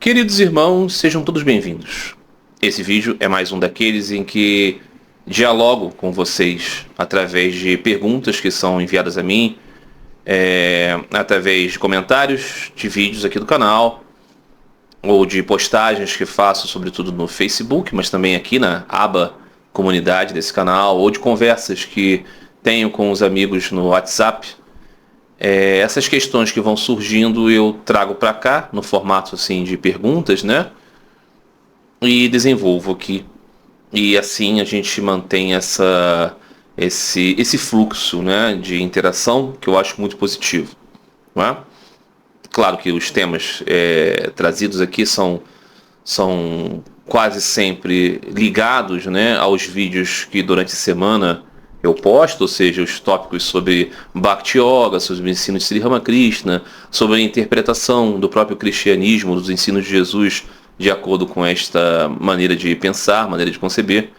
Queridos irmãos, sejam todos bem-vindos. Esse vídeo é mais um daqueles em que dialogo com vocês através de perguntas que são enviadas a mim, através de comentários de vídeos aqui do canal, ou de postagens que faço sobretudo no Facebook, mas também aqui na aba comunidade desse canal, ou de conversas que tenho com os amigos no WhatsApp. Essas questões que vão surgindo eu trago para cá no formato assim de perguntas, né? E desenvolvo aqui. E assim a gente mantém esse fluxo, né, de interação que eu acho muito positivo, não é? Claro que os temas trazidos aqui são quase sempre ligados, né, aos vídeos que durante a semana eu posto, ou seja, os tópicos sobre Bhakti Yoga, sobre o ensino de Sri Ramakrishna, sobre a interpretação do próprio cristianismo, dos ensinos de Jesus, de acordo com esta maneira de pensar, maneira de conceber.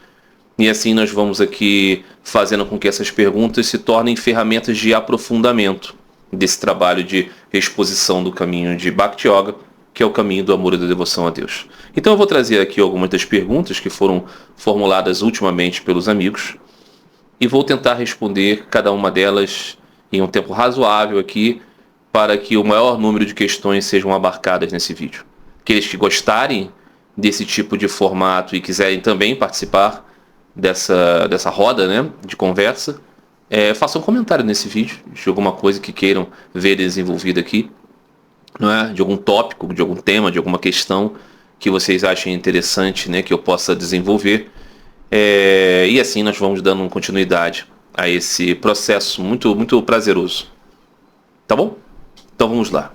E assim nós vamos aqui fazendo com que essas perguntas se tornem ferramentas de aprofundamento desse trabalho de exposição do caminho de Bhakti Yoga, que é o caminho do amor e da devoção a Deus. Então eu vou trazer aqui algumas das perguntas que foram formuladas ultimamente pelos amigos, e vou tentar responder cada uma delas em um tempo razoável aqui, para que o maior número de questões sejam abarcadas nesse vídeo. Aqueles que gostarem desse tipo de formato e quiserem também participar dessa roda, né, de conversa, façam um comentário nesse vídeo de alguma coisa que queiram ver desenvolvida aqui, não é? De algum tópico, de algum tema, de alguma questão que vocês achem interessante, né, que eu possa desenvolver. E assim nós vamos dando continuidade a esse processo muito, muito prazeroso. Tá bom? Então vamos lá.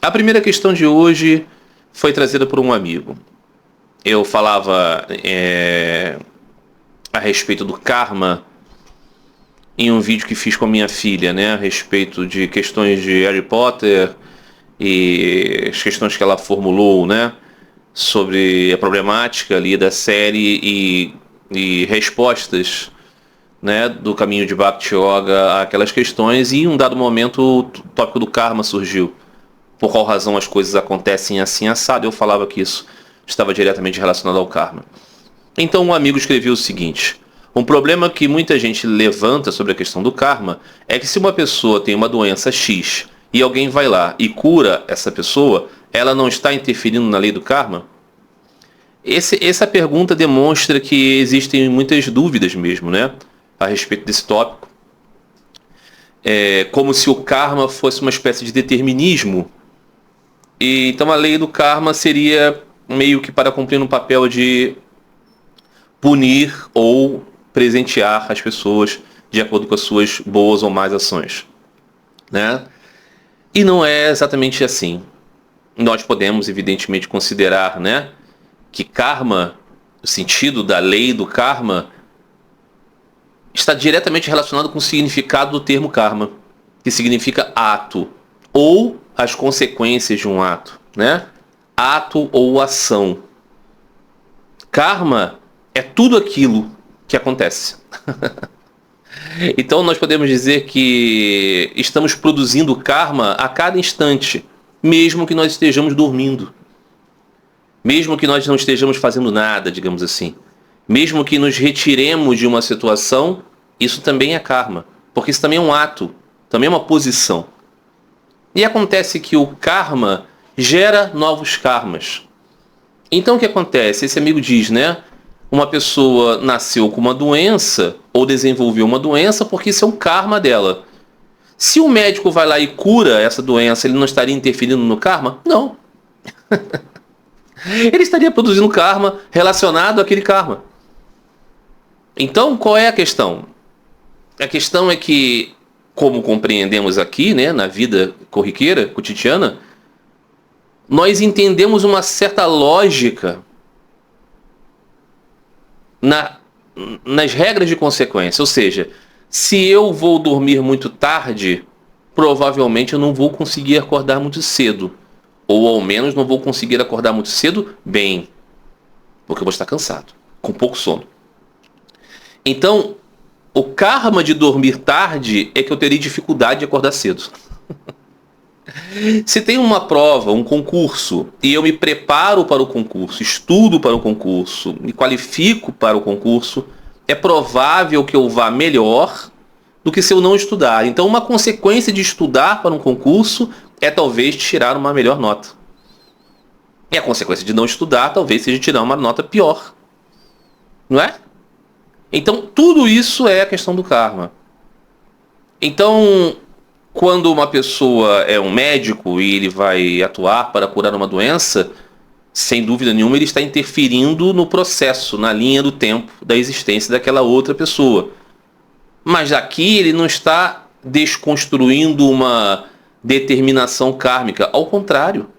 A primeira questão de hoje foi trazida por um amigo. Eu falava a respeito do karma em um vídeo que fiz com a minha filha, né? A respeito de questões de Harry Potter e as questões que ela formulou, né? Sobre a problemática ali da série e respostas, né, do caminho de Bhakti Yoga àquelas questões. E em um dado momento o tópico do karma surgiu. Por qual razão as coisas acontecem assim assado? Eu falava que isso estava diretamente relacionado ao karma. Então um amigo escreveu o seguinte: um problema que muita gente levanta sobre a questão do karma é que se uma pessoa tem uma doença X e alguém vai lá e cura essa pessoa, ela não está interferindo na lei do karma? Essa pergunta demonstra que existem muitas dúvidas mesmo, né, a respeito desse tópico. Como se o karma fosse uma espécie de determinismo. E então a lei do karma seria meio que para cumprir um papel de punir ou presentear as pessoas de acordo com as suas boas ou más ações, né? E não é exatamente assim. Nós podemos evidentemente considerar, né, que karma, o sentido da lei do karma, está diretamente relacionado com o significado do termo karma, que significa ato, ou as consequências de um ato, né? Ato ou ação. Karma é tudo aquilo que acontece. Então nós podemos dizer que estamos produzindo karma a cada instante, mesmo que nós estejamos dormindo. Mesmo que nós não estejamos fazendo nada, digamos assim. Mesmo que nos retiremos de uma situação, isso também é karma. Porque isso também é um ato, também é uma posição. E acontece que o karma gera novos karmas. Então o que acontece? Esse amigo diz, né? Uma pessoa nasceu com uma doença ou desenvolveu uma doença porque isso é um karma dela. Se o médico vai lá e cura essa doença, ele não estaria interferindo no karma? Não. Ele estaria produzindo karma relacionado àquele karma. Então, qual é a questão? A questão é que, como compreendemos aqui, né, na vida corriqueira, cotidiana, nós entendemos uma certa lógica nas regras de consequência. Ou seja, se eu vou dormir muito tarde, provavelmente eu não vou conseguir acordar muito cedo. Ou ao menos não vou conseguir acordar muito cedo bem. Porque eu vou estar cansado, com pouco sono. Então, o karma de dormir tarde é que eu terei dificuldade de acordar cedo. Se tem uma prova, um concurso, e eu me preparo para o concurso, estudo para o concurso, me qualifico para o concurso, é provável que eu vá melhor do que se eu não estudar. Então, uma consequência de estudar para um concurso é talvez tirar uma melhor nota. E a consequência de não estudar talvez seja tirar uma nota pior. Não é? Então, tudo isso é a questão do karma. Então, quando uma pessoa é um médico e ele vai atuar para curar uma doença, sem dúvida nenhuma ele está interferindo no processo, na linha do tempo da existência daquela outra pessoa. Mas aqui ele não está desconstruindo uma determinação kármica. Ao contrário.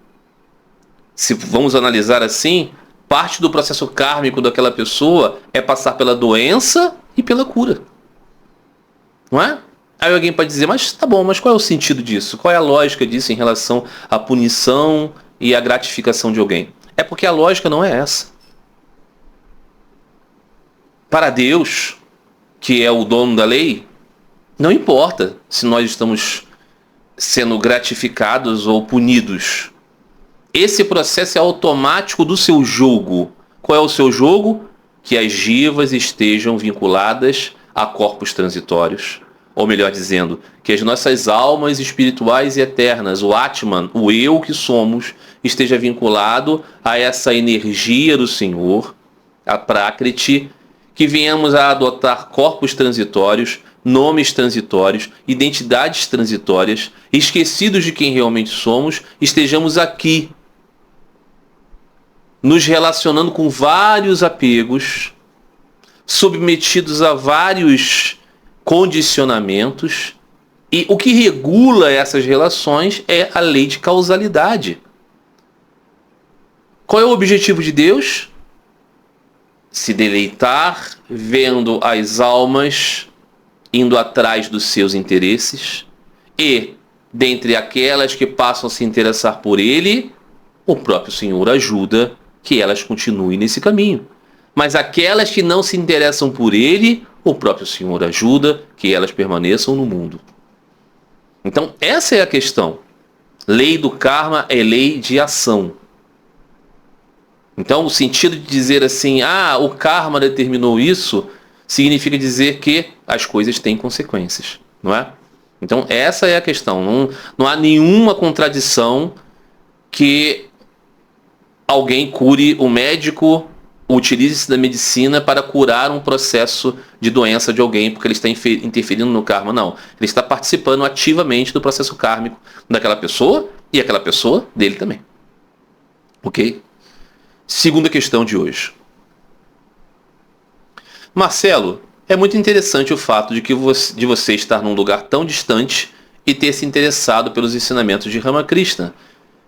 Se vamos analisar assim, parte do processo kármico daquela pessoa é passar pela doença e pela cura. Não é? Aí alguém pode dizer, mas tá bom, mas qual é o sentido disso? Qual é a lógica disso em relação à punição e à gratificação de alguém? É porque a lógica não é essa. Para Deus, que é o dono da lei, não importa se nós estamos sendo gratificados ou punidos. Esse processo é automático do seu jogo. Qual é o seu jogo? Que as jivas estejam vinculadas a corpos transitórios. Ou melhor dizendo, que as nossas almas espirituais e eternas, o Atman, o eu que somos, esteja vinculado a essa energia do Senhor, a Prakriti, que venhamos a adotar corpos transitórios, nomes transitórios, identidades transitórias, esquecidos de quem realmente somos, estejamos aqui, nos relacionando com vários apegos, submetidos a vários condicionamentos, e o que regula essas relações é a lei de causalidade. Qual é o objetivo de Deus? Se deleitar vendo as almas indo atrás dos seus interesses e, dentre aquelas que passam a se interessar por ele, o próprio Senhor ajuda que elas continuem nesse caminho. Mas aquelas que não se interessam por ele, o próprio Senhor ajuda que elas permaneçam no mundo. Então, essa é a questão. Lei do karma é lei de ação. Então, o sentido de dizer assim, o karma determinou isso, significa dizer que as coisas têm consequências, não é? Então, essa é a questão. Não há nenhuma contradição que alguém cure, o médico utilize-se da medicina para curar um processo de doença de alguém, porque ele está interferindo no karma. Não. Ele está participando ativamente do processo kármico daquela pessoa e aquela pessoa dele também. Ok? Segunda questão de hoje. Marcelo, é muito interessante o fato de você estar num lugar tão distante e ter se interessado pelos ensinamentos de Ramakrishna,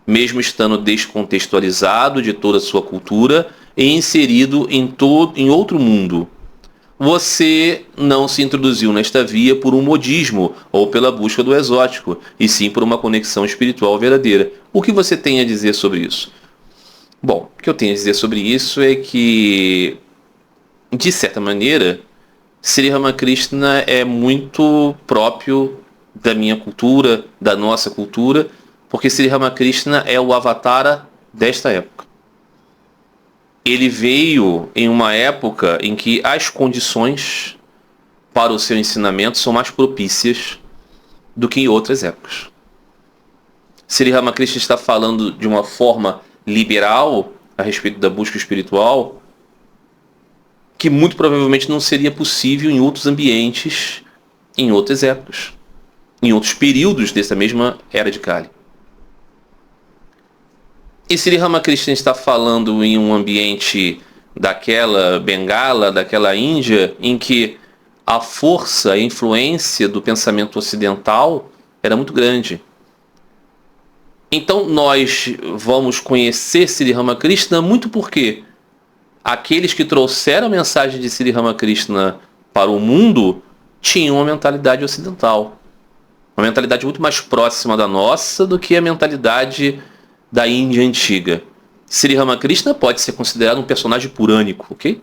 mesmo estando descontextualizado de toda a sua cultura e inserido em outro mundo. Você não se introduziu nesta via por um modismo ou pela busca do exótico, e sim por uma conexão espiritual verdadeira. O que você tem a dizer sobre isso? Bom, o que eu tenho a dizer sobre isso é que, de certa maneira, Sri Ramakrishna é muito próprio da minha cultura, da nossa cultura, porque Sri Ramakrishna é o avatara desta época. Ele veio em uma época em que as condições para o seu ensinamento são mais propícias do que em outras épocas. Sri Ramakrishna está falando de uma forma liberal a respeito da busca espiritual, que muito provavelmente não seria possível em outros ambientes, em outras épocas, em outros períodos dessa mesma era de Kali. E Sri Ramakrishna está falando em um ambiente daquela Bengala, daquela Índia, em que a força, a influência do pensamento ocidental era muito grande. Então nós vamos conhecer Sri Ramakrishna muito porque aqueles que trouxeram a mensagem de Sri Ramakrishna para o mundo tinham uma mentalidade ocidental. Uma mentalidade muito mais próxima da nossa do que a mentalidade da Índia antiga. Sri Ramakrishna pode ser considerado um personagem purânico, ok?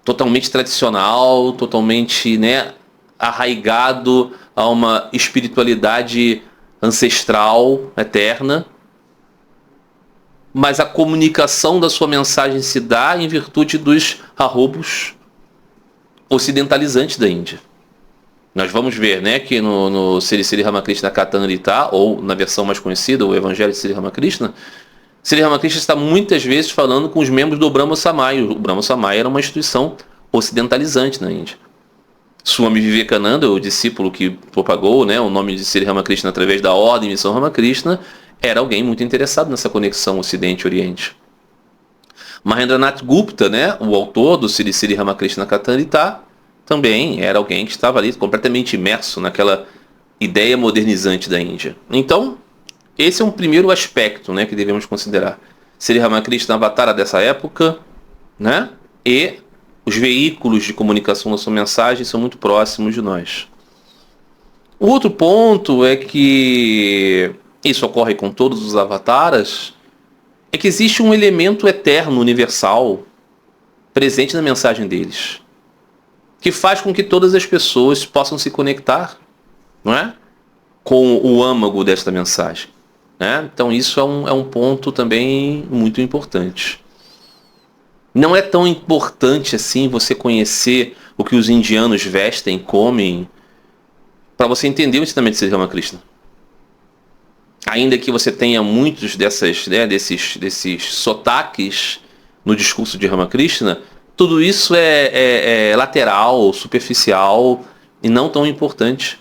Totalmente tradicional, totalmente arraigado a uma espiritualidade ancestral, eterna, mas a comunicação da sua mensagem se dá em virtude dos arrobos ocidentalizantes da Índia. Nós vamos ver, né, que no Sri Sri Ramakrishna Kathamrita, ou na versão mais conhecida, o Evangelho de Sri Ramakrishna, Sri Ramakrishna está muitas vezes falando com os membros do Brahma Samaya. O Brahma Samaya era uma instituição ocidentalizante na Índia. Swami Vivekananda, o discípulo que propagou, né, o nome de Sri Ramakrishna através da Ordem e Missão Ramakrishna, era alguém muito interessado nessa conexão Ocidente e Oriente. Mahendranath Gupta, né, o autor do Sri Sri Ramakrishna Kathamrita, também era alguém que estava ali completamente imerso naquela ideia modernizante da Índia. Então, esse é um primeiro aspecto, né, que devemos considerar. Sri Ramakrishna Avatara dessa época, né, e os veículos de comunicação da sua mensagem são muito próximos de nós. O outro ponto é que isso ocorre com todos os avataras, é que existe um elemento eterno, universal, presente na mensagem deles, que faz com que todas as pessoas possam se conectar, não é? Com o âmago desta mensagem, né? Então isso é um ponto também muito importante. Não é tão importante assim você conhecer o que os indianos vestem, comem, para você entender o ensinamento de Sri Ramakrishna. Ainda que você tenha muitos desses sotaques no discurso de Ramakrishna, tudo isso é lateral, superficial e não tão importante.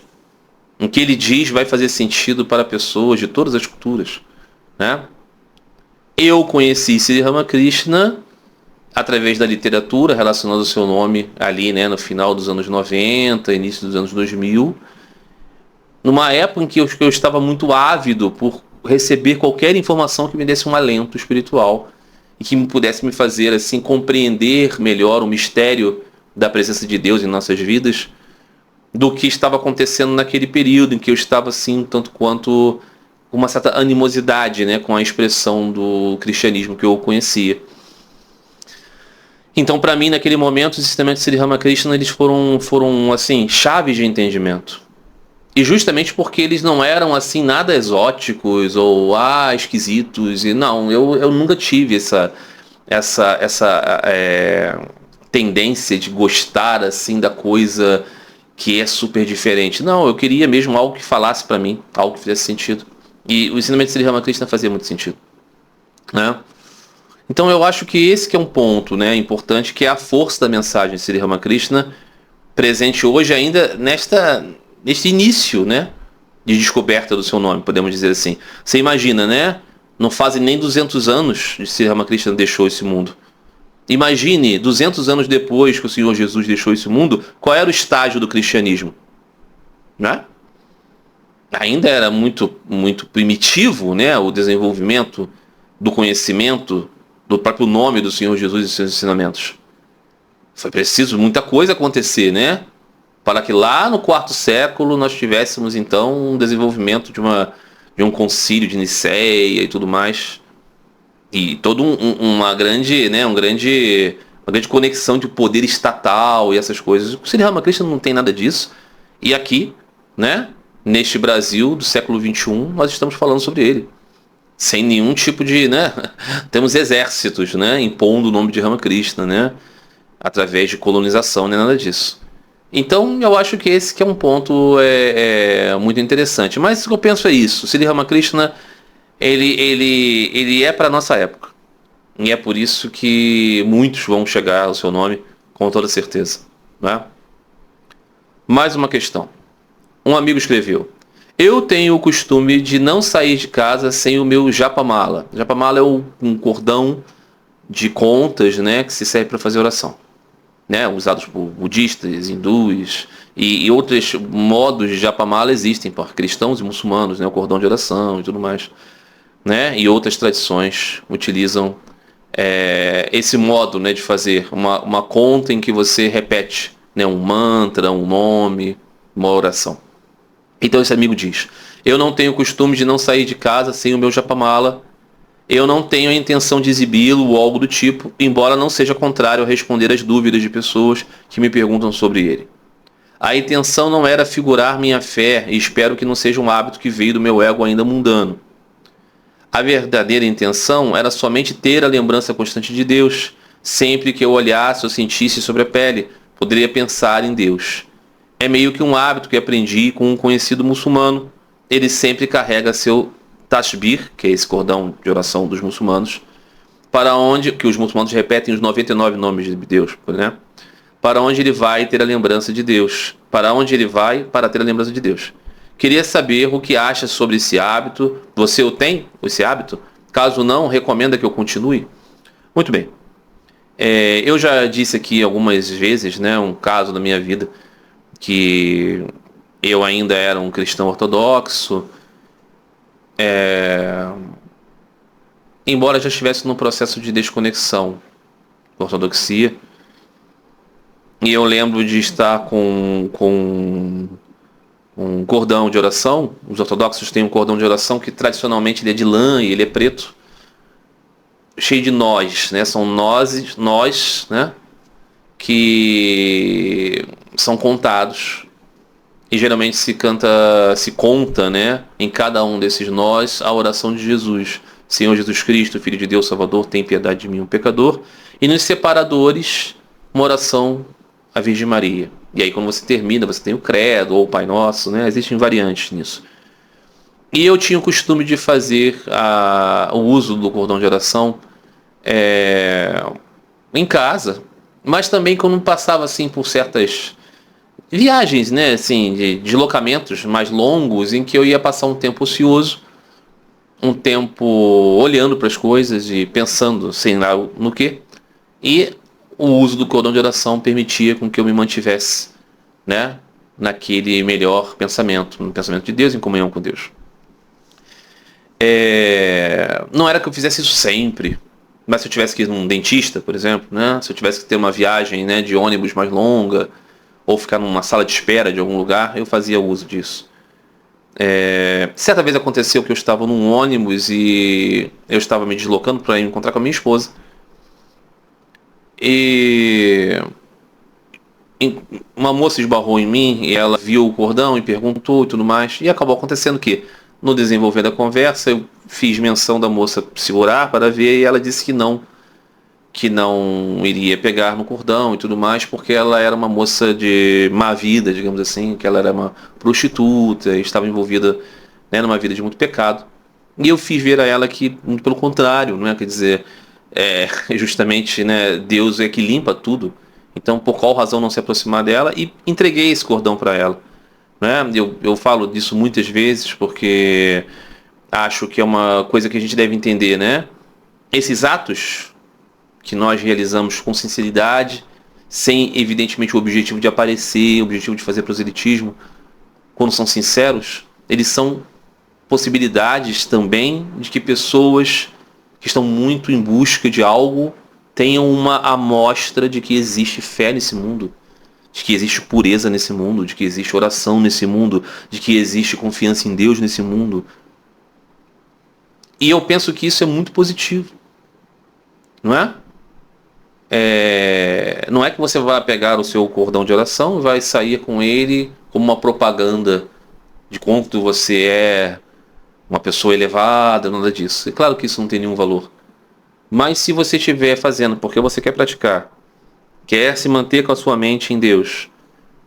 O que ele diz vai fazer sentido para pessoas de todas as culturas, né? Eu conheci Sri Ramakrishna através da literatura relacionada ao seu nome ali, né, no final dos anos 90, início dos anos 2000, numa época em que eu estava muito ávido por receber qualquer informação que me desse um alento espiritual e que pudesse me fazer assim compreender melhor o mistério da presença de Deus em nossas vidas, do que estava acontecendo naquele período em que eu estava assim, tanto quanto uma certa animosidade, né, com a expressão do cristianismo que eu conhecia. Então, para mim, naquele momento, os ensinamentos de Sri Ramakrishna eles foram assim, chaves de entendimento. E justamente porque eles não eram assim nada exóticos ou esquisitos. E não, eu nunca tive essa tendência de gostar assim da coisa que é super diferente. Não, eu queria mesmo algo que falasse para mim, algo que fizesse sentido. E o ensinamento de Sri Ramakrishna fazia muito sentido, né? Então eu acho que esse que é um ponto, né, importante, que é a força da mensagem de Sri Ramakrishna, presente hoje ainda neste início, né, de descoberta do seu nome, podemos dizer assim. Você imagina, né? Não fazem nem 200 anos de Sri Ramakrishna deixou esse mundo. Imagine, 200 anos depois que o Senhor Jesus deixou esse mundo, qual era o estágio do cristianismo, né? Ainda era muito, muito primitivo, né, o desenvolvimento do conhecimento do próprio nome do Senhor Jesus e seus ensinamentos. Foi preciso muita coisa acontecer, né, para que lá no quarto século nós tivéssemos então um desenvolvimento de um concílio de Nicéia e tudo mais, e toda uma grande conexão de poder estatal e essas coisas. O Sri Ramakrishna não tem nada disso, e aqui, né, neste Brasil do século XXI, nós estamos falando sobre ele sem nenhum tipo de, né, temos exércitos, né, impondo o nome de Ramakrishna, né, através de colonização, nem nada disso. Então eu acho que esse que é um ponto muito interessante. Mas o que eu penso é isso: Sri Ramakrishna ele é para a nossa época, e é por isso que muitos vão chegar ao seu nome com toda certeza, né? Mais uma questão. Um amigo escreveu: eu tenho o costume de não sair de casa sem o meu japamala. Japamala é um cordão de contas, né, que se serve para fazer oração, né, usados por budistas, hindus e outros modos de japamala existem para cristãos e muçulmanos, né, o cordão de oração e tudo mais, né, e outras tradições utilizam esse modo, né, de fazer uma conta em que você repete, né, um mantra, um nome, uma oração. Então esse amigo diz: eu não tenho o costume de não sair de casa sem o meu japamala. Eu não tenho a intenção de exibi-lo ou algo do tipo, embora não seja contrário a responder às dúvidas de pessoas que me perguntam sobre ele. A intenção não era figurar minha fé, e espero que não seja um hábito que veio do meu ego ainda mundano. A verdadeira intenção era somente ter a lembrança constante de Deus. Sempre que eu olhasse ou sentisse sobre a pele, poderia pensar em Deus. É meio que um hábito que aprendi com um conhecido muçulmano. Ele sempre carrega seu tashbih, que é esse cordão de oração dos muçulmanos, para onde, que os muçulmanos repetem os 99 nomes de Deus, né? Para onde ele vai ter a lembrança de Deus. Para onde ele vai para ter a lembrança de Deus. Queria saber o que acha sobre esse hábito. Você o tem, esse hábito? Caso não, recomenda que eu continue? Muito bem. Eu já disse aqui algumas vezes, né, um caso da minha vida, que eu ainda era um cristão ortodoxo, embora já estivesse num processo de desconexão com a ortodoxia. E eu lembro de estar com um cordão de oração. Os ortodoxos têm um cordão de oração que tradicionalmente ele é de lã e ele é preto, cheio de nós, né? São nós, né? Que são contados. E geralmente se conta, né? Em cada um desses nós a oração de Jesus. Senhor Jesus Cristo, Filho de Deus, Salvador, tem piedade de mim, um pecador. E nos separadores, uma oração à Virgem Maria. E aí quando você termina, você tem o credo ou o Pai Nosso, né? Existem variantes nisso. E eu tinha o costume de fazer o uso do cordão de oração em casa, mas também quando passava assim por certas viagens, né? Assim, de deslocamentos mais longos, em que eu ia passar um tempo ocioso, um tempo olhando para as coisas e pensando, sei lá no que. E o uso do cordão de oração permitia com que eu me mantivesse, né, naquele melhor pensamento, no pensamento de Deus, em comunhão com Deus. Não era que eu fizesse isso sempre, mas se eu tivesse que ir num dentista, por exemplo, né, se eu tivesse que ter uma viagem, né, de ônibus mais longa, ou ficar numa sala de espera de algum lugar, eu fazia uso disso. Certa vez aconteceu que eu estava num ônibus e eu estava me deslocando para ir encontrar com a minha esposa. E uma moça esbarrou em mim e ela viu o cordão e perguntou e tudo mais. E acabou acontecendo que, no desenvolver da conversa, eu fiz menção da moça segurar para ver e ela disse que não iria pegar no cordão e tudo mais, porque ela era uma moça de má vida, digamos assim, que ela era uma prostituta e estava envolvida, né, numa vida de muito pecado. E eu fiz ver a ela que, muito pelo contrário, não é? Quer dizer, justamente, né, Deus é que limpa tudo. Então, por qual razão não se aproximar dela? E entreguei esse cordão para ela. Né? Eu falo disso muitas vezes porque acho que é uma coisa que a gente deve entender, né? Esses atos que nós realizamos com sinceridade, sem evidentemente o objetivo de aparecer, o objetivo de fazer proselitismo, quando são sinceros, eles são possibilidades também de que pessoas que estão muito em busca de algo tenham uma amostra de que existe fé nesse mundo, de que existe pureza nesse mundo, de que existe oração nesse mundo, de que existe confiança em Deus nesse mundo. E eu penso que isso é muito positivo, não é? Não é que você vai pegar o seu cordão de oração e vai sair com ele como uma propaganda de quanto você é uma pessoa elevada, nada disso. É claro que isso não tem nenhum valor. Mas se você estiver fazendo porque você quer praticar, quer se manter com a sua mente em Deus,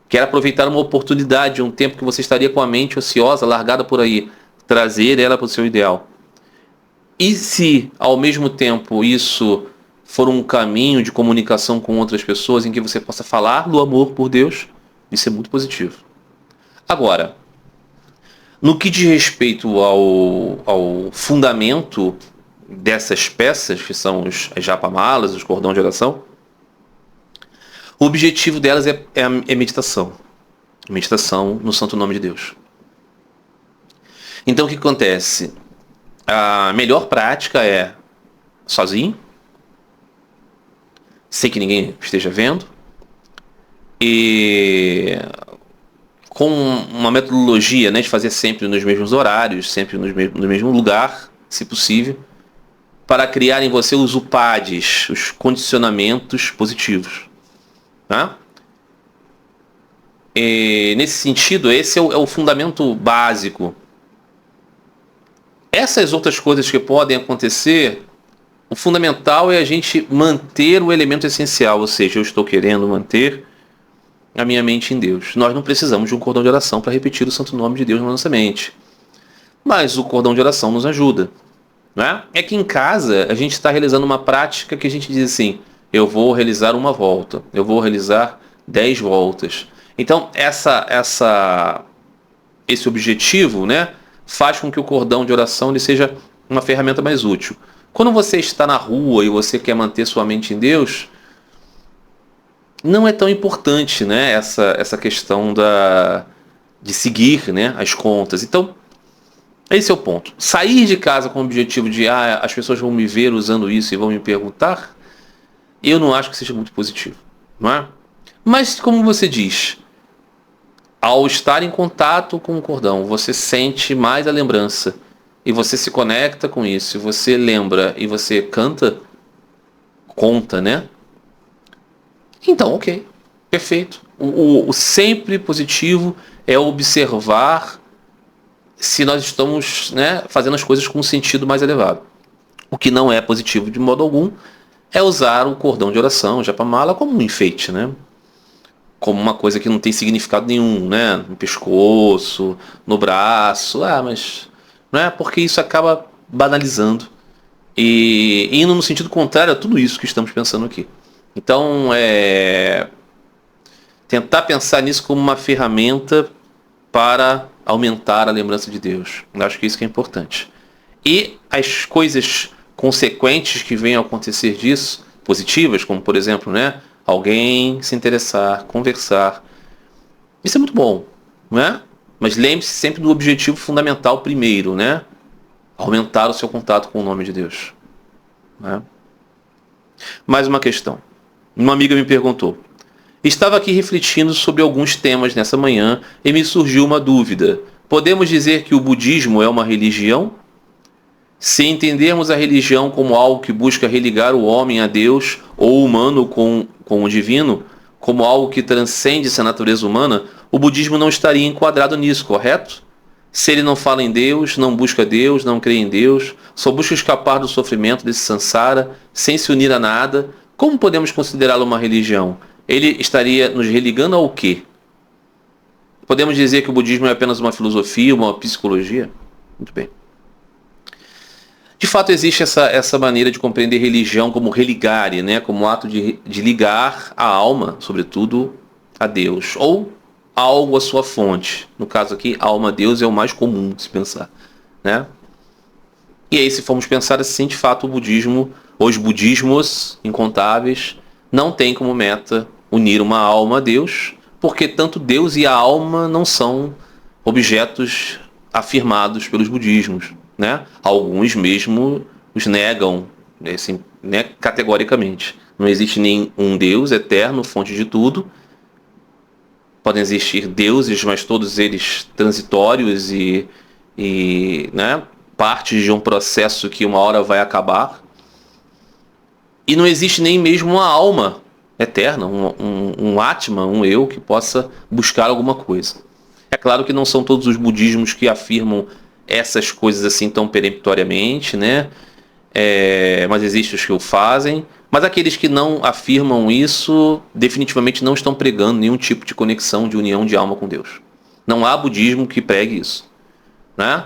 quer aproveitar uma oportunidade, um tempo que você estaria com a mente ociosa, largada por aí, trazer ela para o seu ideal. E se, ao mesmo tempo, isso for um caminho de comunicação com outras pessoas em que você possa falar do amor por Deus, isso é muito positivo. Agora, no que diz respeito ao fundamento dessas peças, que são as japamalas, os cordões de oração, o objetivo delas é meditação. Meditação no santo nome de Deus. Então o que acontece? A melhor prática é sozinho, sem que ninguém esteja vendo, e com uma metodologia, né, de fazer sempre nos mesmos horários, sempre no mesmo lugar, se possível, para criar em você os upads, os condicionamentos positivos. Tá? nesse sentido, esse é o fundamento básico. Essas outras coisas que podem acontecer, o fundamental é a gente manter o elemento essencial, ou seja, eu estou querendo manter a minha mente em Deus. Nós não precisamos de um cordão de oração para repetir o santo nome de Deus na nossa mente. Mas o cordão de oração nos ajuda. Né? É que em casa a gente está realizando uma prática que a gente diz assim, eu vou realizar uma volta, eu vou realizar 10 voltas. Então esse objetivo, né, faz com que o cordão de oração ele seja uma ferramenta mais útil. Quando você está na rua e você quer manter sua mente em Deus, não é tão importante, né, essa questão de seguir, né, as contas. Então, esse é o ponto. Sair de casa com o objetivo de as pessoas vão me ver usando isso e vão me perguntar, eu não acho que seja muito positivo. Não é? Mas, como você diz, ao estar em contato com o cordão, você sente mais a lembrança. E você se conecta com isso. E você lembra e você conta, né? Então, ok. Perfeito. O sempre positivo é observar se nós estamos, né, fazendo as coisas com um sentido mais elevado. O que não é positivo de modo algum é usar o cordão de oração, o japamala, como um enfeite, né? Como uma coisa que não tem significado nenhum, né? No pescoço, no braço, mas não é, porque isso acaba banalizando e indo no sentido contrário a tudo isso que estamos pensando aqui. Então, tentar pensar nisso como uma ferramenta para aumentar a lembrança de Deus. Eu acho que isso que é importante. E as coisas consequentes que venham a acontecer disso, positivas, como por exemplo, né, alguém se interessar, conversar, isso é muito bom, não é? Mas lembre-se sempre do objetivo fundamental primeiro, né? Aumentar o seu contato com o nome de Deus. Né? Mais uma questão. Uma amiga me perguntou: estava aqui refletindo sobre alguns temas nessa manhã e me surgiu uma dúvida. Podemos dizer que o budismo é uma religião? Se entendermos a religião como algo que busca religar o homem a Deus ou o humano com o divino, como algo que transcende essa natureza humana, o budismo não estaria enquadrado nisso, correto? Se ele não fala em Deus, não busca Deus, não crê em Deus, só busca escapar do sofrimento desse samsara, sem se unir a nada, como podemos considerá-lo uma religião? Ele estaria nos religando ao quê? Podemos dizer que o budismo é apenas uma filosofia, uma psicologia? Muito bem. De fato, existe essa maneira de compreender religião como religare, né? Como ato de ligar a alma, sobretudo, a Deus, ou algo à sua fonte. No caso aqui, a alma a Deus é o mais comum de se pensar. Né? E aí, se formos pensar assim, de fato, o budismo, os budismos incontáveis, não tem como meta unir uma alma a Deus, porque tanto Deus e a alma não são objetos afirmados pelos budismos. Né? Alguns mesmo os negam, assim, né, categoricamente. Não existe nenhum Deus eterno, fonte de tudo. Podem existir deuses, mas todos eles transitórios e né, partes de um processo que uma hora vai acabar. E não existe nem mesmo uma alma eterna, um Atman, um eu que possa buscar alguma coisa. É claro que não são todos os budismos que afirmam essas coisas assim tão peremptoriamente, né? Mas existem os que o fazem. Mas aqueles que não afirmam isso, definitivamente não estão pregando nenhum tipo de conexão, de união de alma com Deus. Não há budismo que pregue isso. Né?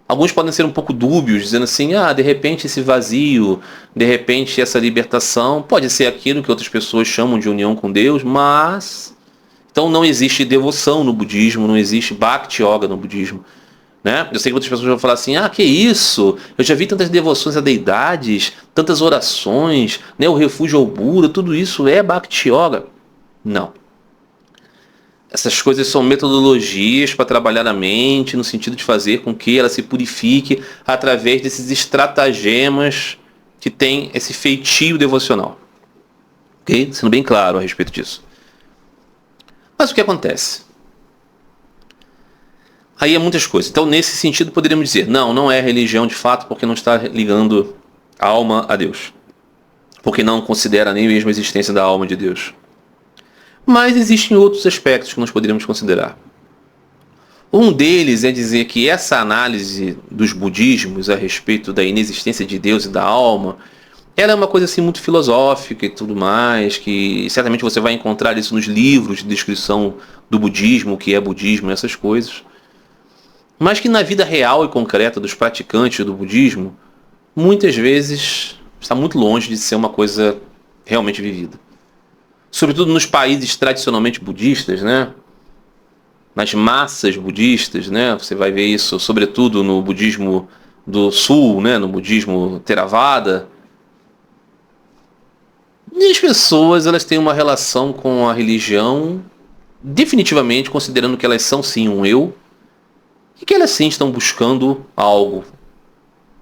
Alguns podem ser um pouco dúbios, dizendo assim, de repente esse vazio, de repente essa libertação, pode ser aquilo que outras pessoas chamam de união com Deus, mas... Então não existe devoção no budismo, não existe Bhakti Yoga no budismo. Né? Eu sei que muitas pessoas vão falar assim, que isso? Eu já vi tantas devoções a deidades, tantas orações, né? O refúgio ao Buda, tudo isso é Bhakti Yoga. Não. Essas coisas são metodologias para trabalhar a mente, no sentido de fazer com que ela se purifique através desses estratagemas que tem esse feitio devocional. Ok? Sendo bem claro a respeito disso. Mas o que acontece? Aí é muitas coisas. Então, nesse sentido, poderíamos dizer, não é religião de fato, porque não está ligando a alma a Deus. Porque não considera nem mesmo a existência da alma de Deus. Mas existem outros aspectos que nós poderíamos considerar. Um deles é dizer que essa análise dos budismos a respeito da inexistência de Deus e da alma, ela é uma coisa assim muito filosófica e tudo mais, que certamente você vai encontrar isso nos livros de descrição do budismo, o que é budismo, essas coisas. Mas que na vida real e concreta dos praticantes do budismo, muitas vezes está muito longe de ser uma coisa realmente vivida. Sobretudo nos países tradicionalmente budistas, né? Nas massas budistas, né? Você vai ver isso sobretudo no budismo do sul, né? No budismo Theravada. E as pessoas, elas têm uma relação com a religião definitivamente considerando que elas são sim um eu e que elas sim estão buscando algo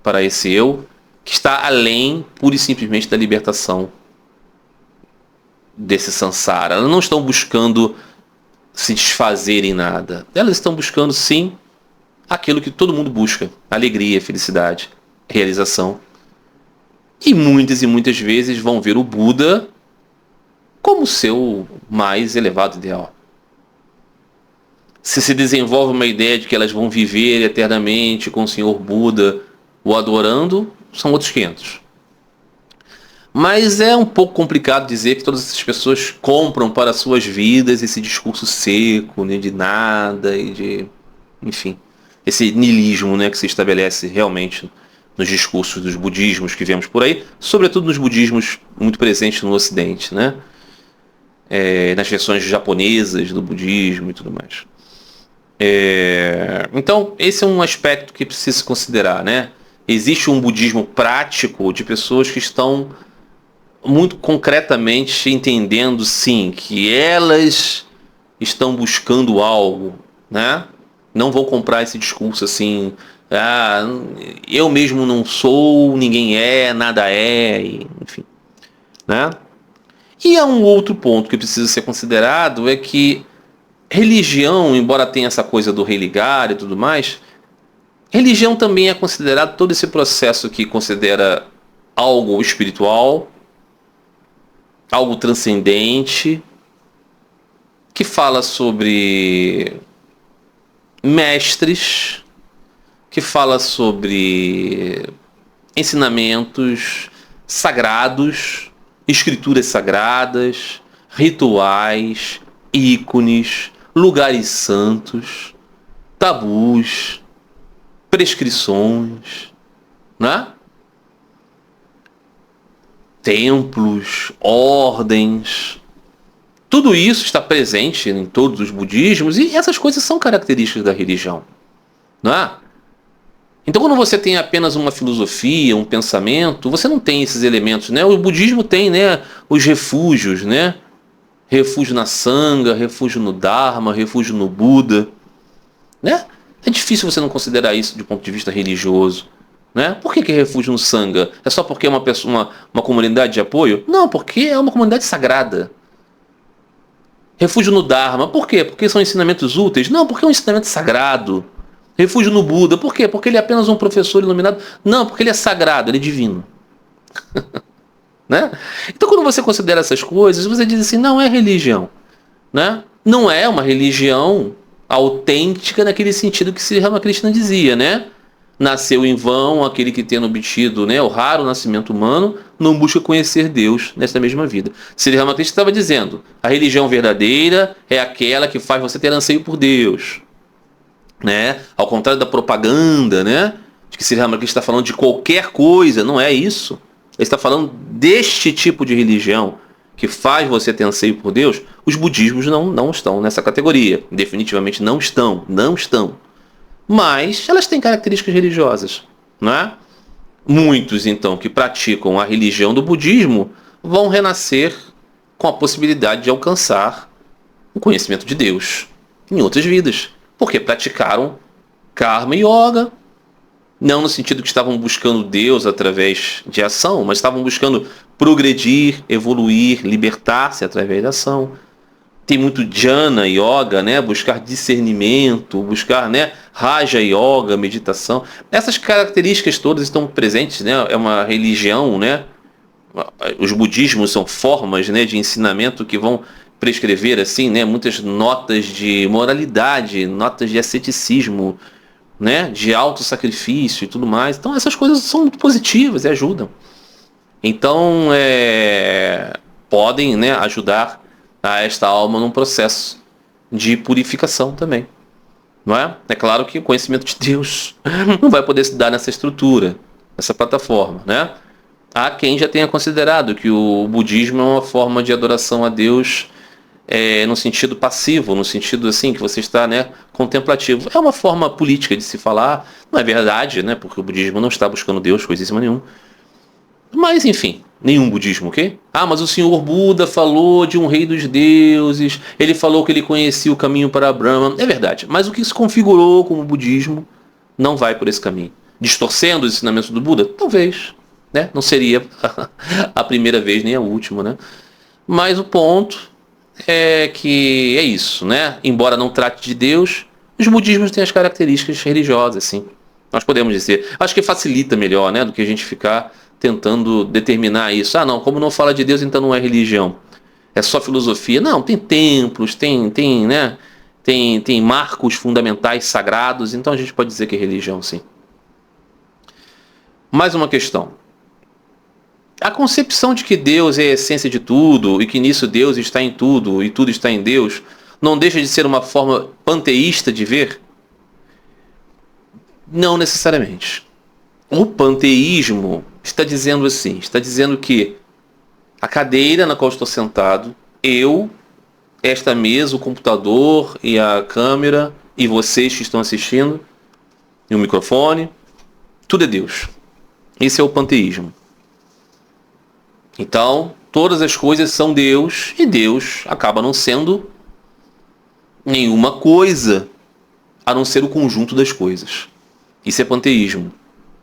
para esse eu que está além pura e simplesmente da libertação desse samsara. Elas não estão buscando se desfazer em nada. Elas estão buscando sim aquilo que todo mundo busca: alegria, felicidade, realização. E muitas vezes vão ver o Buda como seu mais elevado ideal. Se desenvolve uma ideia de que elas vão viver eternamente com o Senhor Buda o adorando, são outros 500. Mas é um pouco complicado dizer que todas essas pessoas compram para suas vidas esse discurso seco, né, de nada e de... enfim, esse niilismo, né, que se estabelece realmente nos discursos dos budismos que vemos por aí, sobretudo nos budismos muito presentes no Ocidente, né? Nas versões japonesas do budismo e tudo mais. Então, esse é um aspecto que precisa se considerar, né? Existe um budismo prático de pessoas que estão muito concretamente entendendo, sim, que elas estão buscando algo, né? Não vão comprar esse discurso assim, eu mesmo não sou, ninguém é, nada é, enfim, né? E há um outro ponto que precisa ser considerado, é que religião, embora tenha essa coisa do religar e tudo mais, religião também é considerado todo esse processo que considera algo espiritual, algo transcendente, que fala sobre mestres, que fala sobre ensinamentos sagrados, escrituras sagradas, rituais, ícones, lugares santos, tabus, prescrições, né? Templos, ordens. Tudo isso está presente em todos os budismos e essas coisas são características da religião, não é? Então, quando você tem apenas uma filosofia, um pensamento, você não tem esses elementos, né? O budismo tem, né, os refúgios, né? Refúgio na Sangha, refúgio no Dharma, refúgio no Buda, né? É difícil você não considerar isso de ponto de vista religioso, né? Por que é refúgio no Sangha? É só porque é uma comunidade de apoio? Não, porque é uma comunidade sagrada. Refúgio no Dharma, por quê? Porque são ensinamentos úteis? Não, porque é um ensinamento sagrado. Refúgio no Buda, por quê? Porque ele é apenas um professor iluminado? Não, porque ele é sagrado, ele é divino. Né? Então, quando você considera essas coisas, você diz assim, não é religião, né? Não é uma religião autêntica naquele sentido que Sri Ramakrishna dizia, né? Nasceu em vão aquele que, tendo obtido, né, o raro nascimento humano, não busca conhecer Deus nesta mesma vida. Sri Ramakrishna estava dizendo, a religião verdadeira é aquela que faz você ter anseio por Deus, né? Ao contrário da propaganda, né, de que Sri Ramakrishna está falando de qualquer coisa, não é isso. Ele está falando deste tipo de religião que faz você ter anseio por Deus. Os budismos não estão nessa categoria. Definitivamente não estão. Mas elas têm características religiosas, não é? Muitos, então, que praticam a religião do budismo vão renascer com a possibilidade de alcançar o conhecimento de Deus em outras vidas. Porque praticaram karma yoga, não no sentido que estavam buscando Deus através de ação, mas estavam buscando progredir, evoluir, libertar-se através da ação. Tem muito jhana yoga, né? Buscar discernimento, buscar, né, raja yoga, meditação. Essas características todas estão presentes, né? É uma religião, né? Os budismos são formas, né, de ensinamento que vão prescrever assim, né, muitas notas de moralidade, notas de asceticismo, né, de autossacrifício e tudo mais. Então essas coisas são muito positivas e ajudam. Então podem, né, ajudar a esta alma num processo de purificação também. Não é? É claro que o conhecimento de Deus não vai poder se dar nessa estrutura, nessa plataforma, né? Há quem já tenha considerado que o budismo é uma forma de adoração a Deus no sentido passivo, no sentido assim que você está, né, contemplativo. É uma forma política de se falar, não é verdade, né? Porque o budismo não está buscando Deus, coisíssima nenhuma. Mas, enfim, nenhum budismo, ok? Ah, mas o senhor Buda falou de um rei dos deuses, ele falou que ele conhecia o caminho para Brahma. É verdade, mas o que se configurou como budismo não vai por esse caminho. Distorcendo os ensinamentos do Buda? Talvez, né? Não seria a primeira vez nem a última, né? Mas o ponto é que é isso, né? Embora não trate de Deus, os budismos têm as características religiosas, sim. Nós podemos dizer. Acho que facilita melhor, né? Do que a gente ficar tentando determinar isso. Ah, não, como não fala de Deus, então não é religião. É só filosofia. Não, tem templos, né? Tem marcos fundamentais sagrados, então a gente pode dizer que é religião, sim. Mais uma questão. A concepção de que Deus é a essência de tudo e que nisso Deus está em tudo e tudo está em Deus não deixa de ser uma forma panteísta de ver? Não necessariamente. O panteísmo está dizendo assim, está dizendo que a cadeira na qual estou sentado, eu, esta mesa, o computador e a câmera e vocês que estão assistindo e o microfone, tudo é Deus. Esse é o panteísmo. Então, todas as coisas são Deus e Deus acaba não sendo nenhuma coisa a não ser o conjunto das coisas. Isso é panteísmo.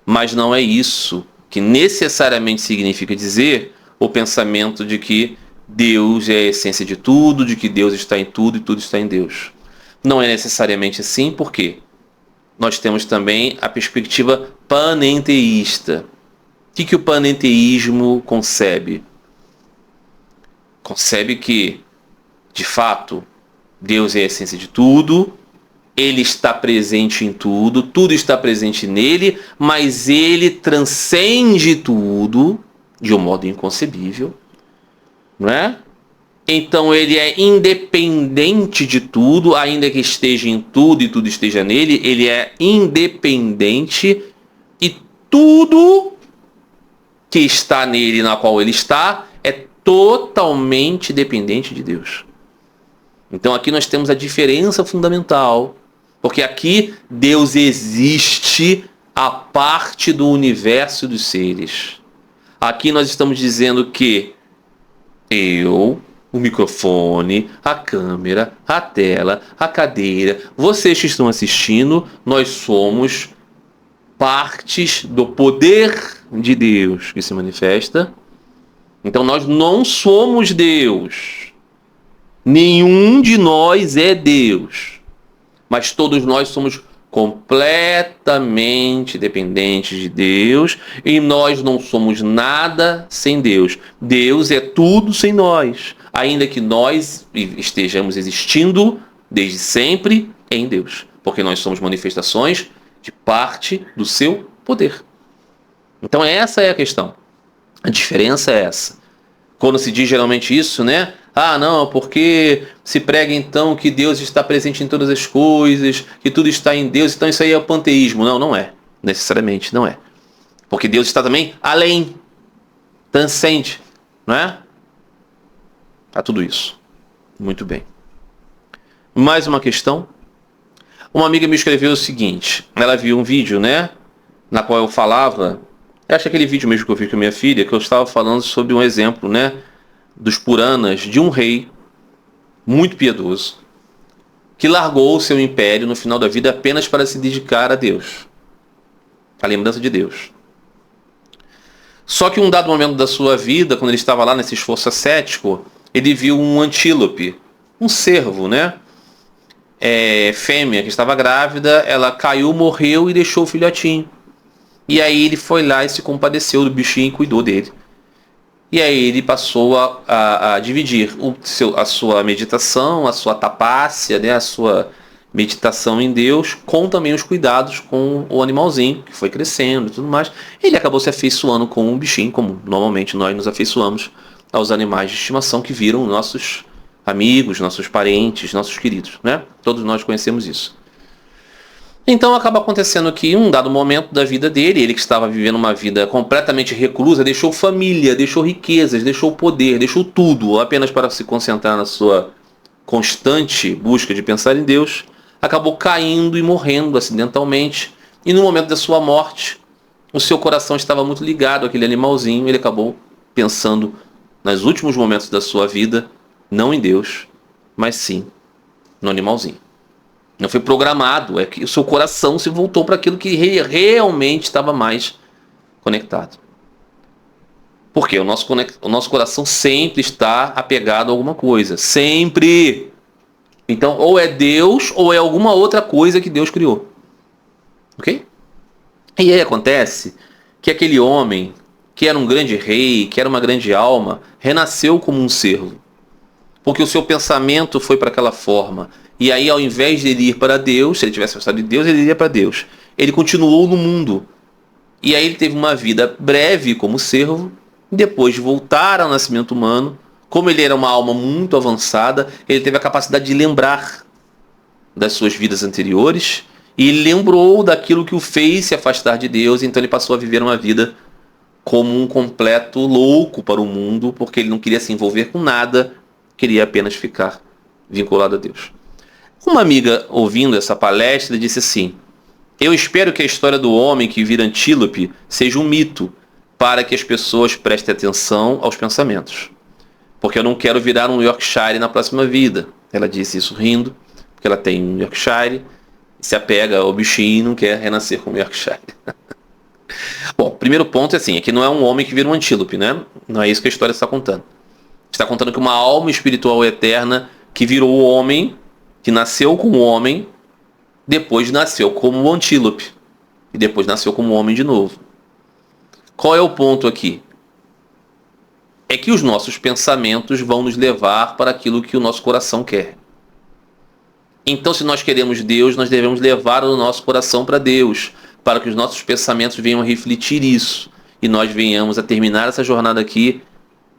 Mas não é isso que necessariamente significa dizer o pensamento de que Deus é a essência de tudo, de que Deus está em tudo e tudo está em Deus. Não é necessariamente assim, porque nós temos também a perspectiva panenteísta. O que o panenteísmo concebe? Concebe que, de fato, Deus é a essência de tudo, ele está presente em tudo, tudo está presente nele, mas ele transcende tudo de um modo inconcebível, não é? Então ele é independente de tudo, ainda que esteja em tudo e tudo esteja nele, ele é independente e tudo que está nele, na qual ele está, é totalmente dependente de Deus. Então aqui nós temos a diferença fundamental, porque aqui Deus existe a parte do universo dos seres. Aqui nós estamos dizendo que eu, o microfone, a câmera, a tela, a cadeira, vocês que estão assistindo, nós somos partes do poder de Deus que se manifesta. Então nós não somos Deus. Nenhum de nós é Deus. Mas todos nós somos completamente dependentes de Deus e nós não somos nada sem Deus. Deus é tudo sem nós, ainda que nós estejamos existindo desde sempre em Deus, porque nós somos manifestações de parte do seu poder. Então essa é a questão. A diferença é essa. Quando se diz geralmente isso, né? Ah, não, porque se prega então que Deus está presente em todas as coisas, que tudo está em Deus, então isso aí é o panteísmo. Não, não é. Necessariamente, não é. Porque Deus está também além, transcende, não é? A tudo isso. Muito bem. Mais uma questão. Uma amiga me escreveu o seguinte, ela viu um vídeo, né? Na qual eu falava, acho que aquele vídeo mesmo que eu fiz com a minha filha, que eu estava falando sobre um exemplo, né? Dos Puranas, de um rei muito piedoso que largou o seu império no final da vida apenas para se dedicar a Deus, a lembrança de Deus. Só que um dado momento da sua vida, quando ele estava lá nesse esforço ascético, ele viu um antílope, um cervo, né? Fêmea que estava grávida, ela caiu, morreu e deixou o filhotinho. E aí ele foi lá e se compadeceu do bichinho e cuidou dele. E aí ele passou a dividir a sua meditação, a sua tapácia, né, a sua meditação em Deus, com também os cuidados com o animalzinho, que foi crescendo e tudo mais. Ele acabou se afeiçoando com um bichinho, como normalmente nós nos afeiçoamos aos animais de estimação que viram nossos amigos, nossos parentes, nossos queridos, né? Todos nós conhecemos isso. Então acaba acontecendo que em um dado momento da vida dele, ele que estava vivendo uma vida completamente reclusa, deixou família, deixou riquezas, deixou poder, deixou tudo, apenas para se concentrar na sua constante busca de pensar em Deus, acabou caindo e morrendo acidentalmente, e no momento da sua morte, o seu coração estava muito ligado àquele animalzinho, ele acabou pensando nos últimos momentos da sua vida, não em Deus, mas sim no animalzinho. Não foi programado, é que o seu coração se voltou para aquilo que realmente estava mais conectado. Porque o nosso coração sempre está apegado a alguma coisa. Sempre! Então, ou é Deus, ou é alguma outra coisa que Deus criou. Ok? E aí acontece que aquele homem, que era um grande rei, que era uma grande alma, renasceu como um servo. Porque o seu pensamento foi para aquela forma. E aí, ao invés de ele ir para Deus, se ele tivesse afastado de Deus, ele iria para Deus. Ele continuou no mundo. E aí ele teve uma vida breve como servo. E depois de voltar ao nascimento humano, como ele era uma alma muito avançada, ele teve a capacidade de lembrar das suas vidas anteriores. E ele lembrou daquilo que o fez se afastar de Deus. Então ele passou a viver uma vida como um completo louco para o mundo, porque ele não queria se envolver com nada, queria apenas ficar vinculado a Deus. Uma amiga, ouvindo essa palestra, disse assim: eu espero que a história do homem que vira antílope seja um mito, para que as pessoas prestem atenção aos pensamentos. Porque eu não quero virar um Yorkshire na próxima vida. Ela disse isso rindo, porque ela tem um Yorkshire, se apega ao bichinho e não quer renascer como Yorkshire. Bom, primeiro ponto é assim, é que não é um homem que vira um antílope, né? Não é isso que a história está contando. Está contando que uma alma espiritual eterna que virou o homem, que nasceu como homem, depois nasceu como antílope. E depois nasceu como homem de novo. Qual é o ponto aqui? É que os nossos pensamentos vão nos levar para aquilo que o nosso coração quer. Então, se nós queremos Deus, nós devemos levar o nosso coração para Deus, para que os nossos pensamentos venham a refletir isso. E nós venhamos a terminar essa jornada aqui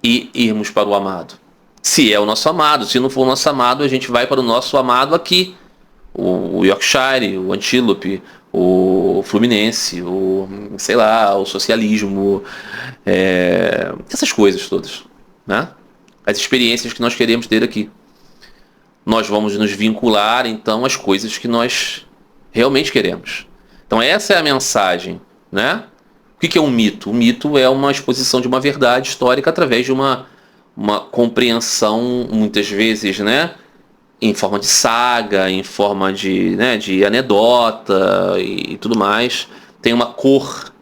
e irmos para o amado. Se é o nosso amado. Se não for o nosso amado, a gente vai para o nosso amado aqui. O Yorkshire, o Antílope, o Fluminense, sei lá, o socialismo, essas coisas todas, né? As experiências que nós queremos ter aqui. Nós vamos nos vincular, então, às coisas que nós realmente queremos. Então, essa é a mensagem, né? O que é um mito? O mito é uma exposição de uma verdade histórica através de uma compreensão, muitas vezes, né, em forma de saga, em forma de anedota e tudo mais. Tem uma cor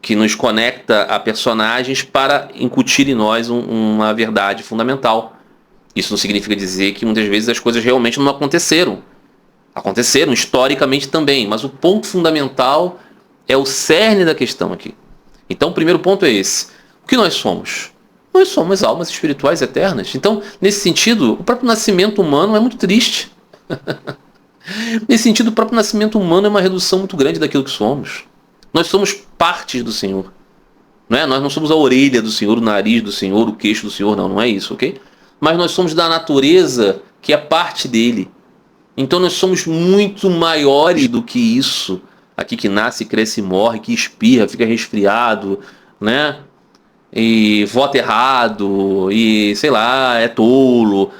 que nos conecta a personagens para incutir em nós uma verdade fundamental. Isso não significa dizer que muitas vezes as coisas realmente não aconteceram. Aconteceram historicamente também, mas o ponto fundamental é o cerne da questão aqui. Então o primeiro ponto é esse. O que nós somos? Nós somos almas espirituais eternas. Então, nesse sentido, o próprio nascimento humano é muito triste. Nesse sentido, o próprio nascimento humano é uma redução muito grande daquilo que somos. Nós somos partes do Senhor. Não é? Nós não somos a orelha do Senhor, o nariz do Senhor, o queixo do Senhor, não é isso, ok? Mas nós somos da natureza que é parte dele. Então nós somos muito maiores do que isso. Aqui que nasce, cresce e morre, que espirra, fica resfriado, né? E vota errado, e sei lá, é tolo,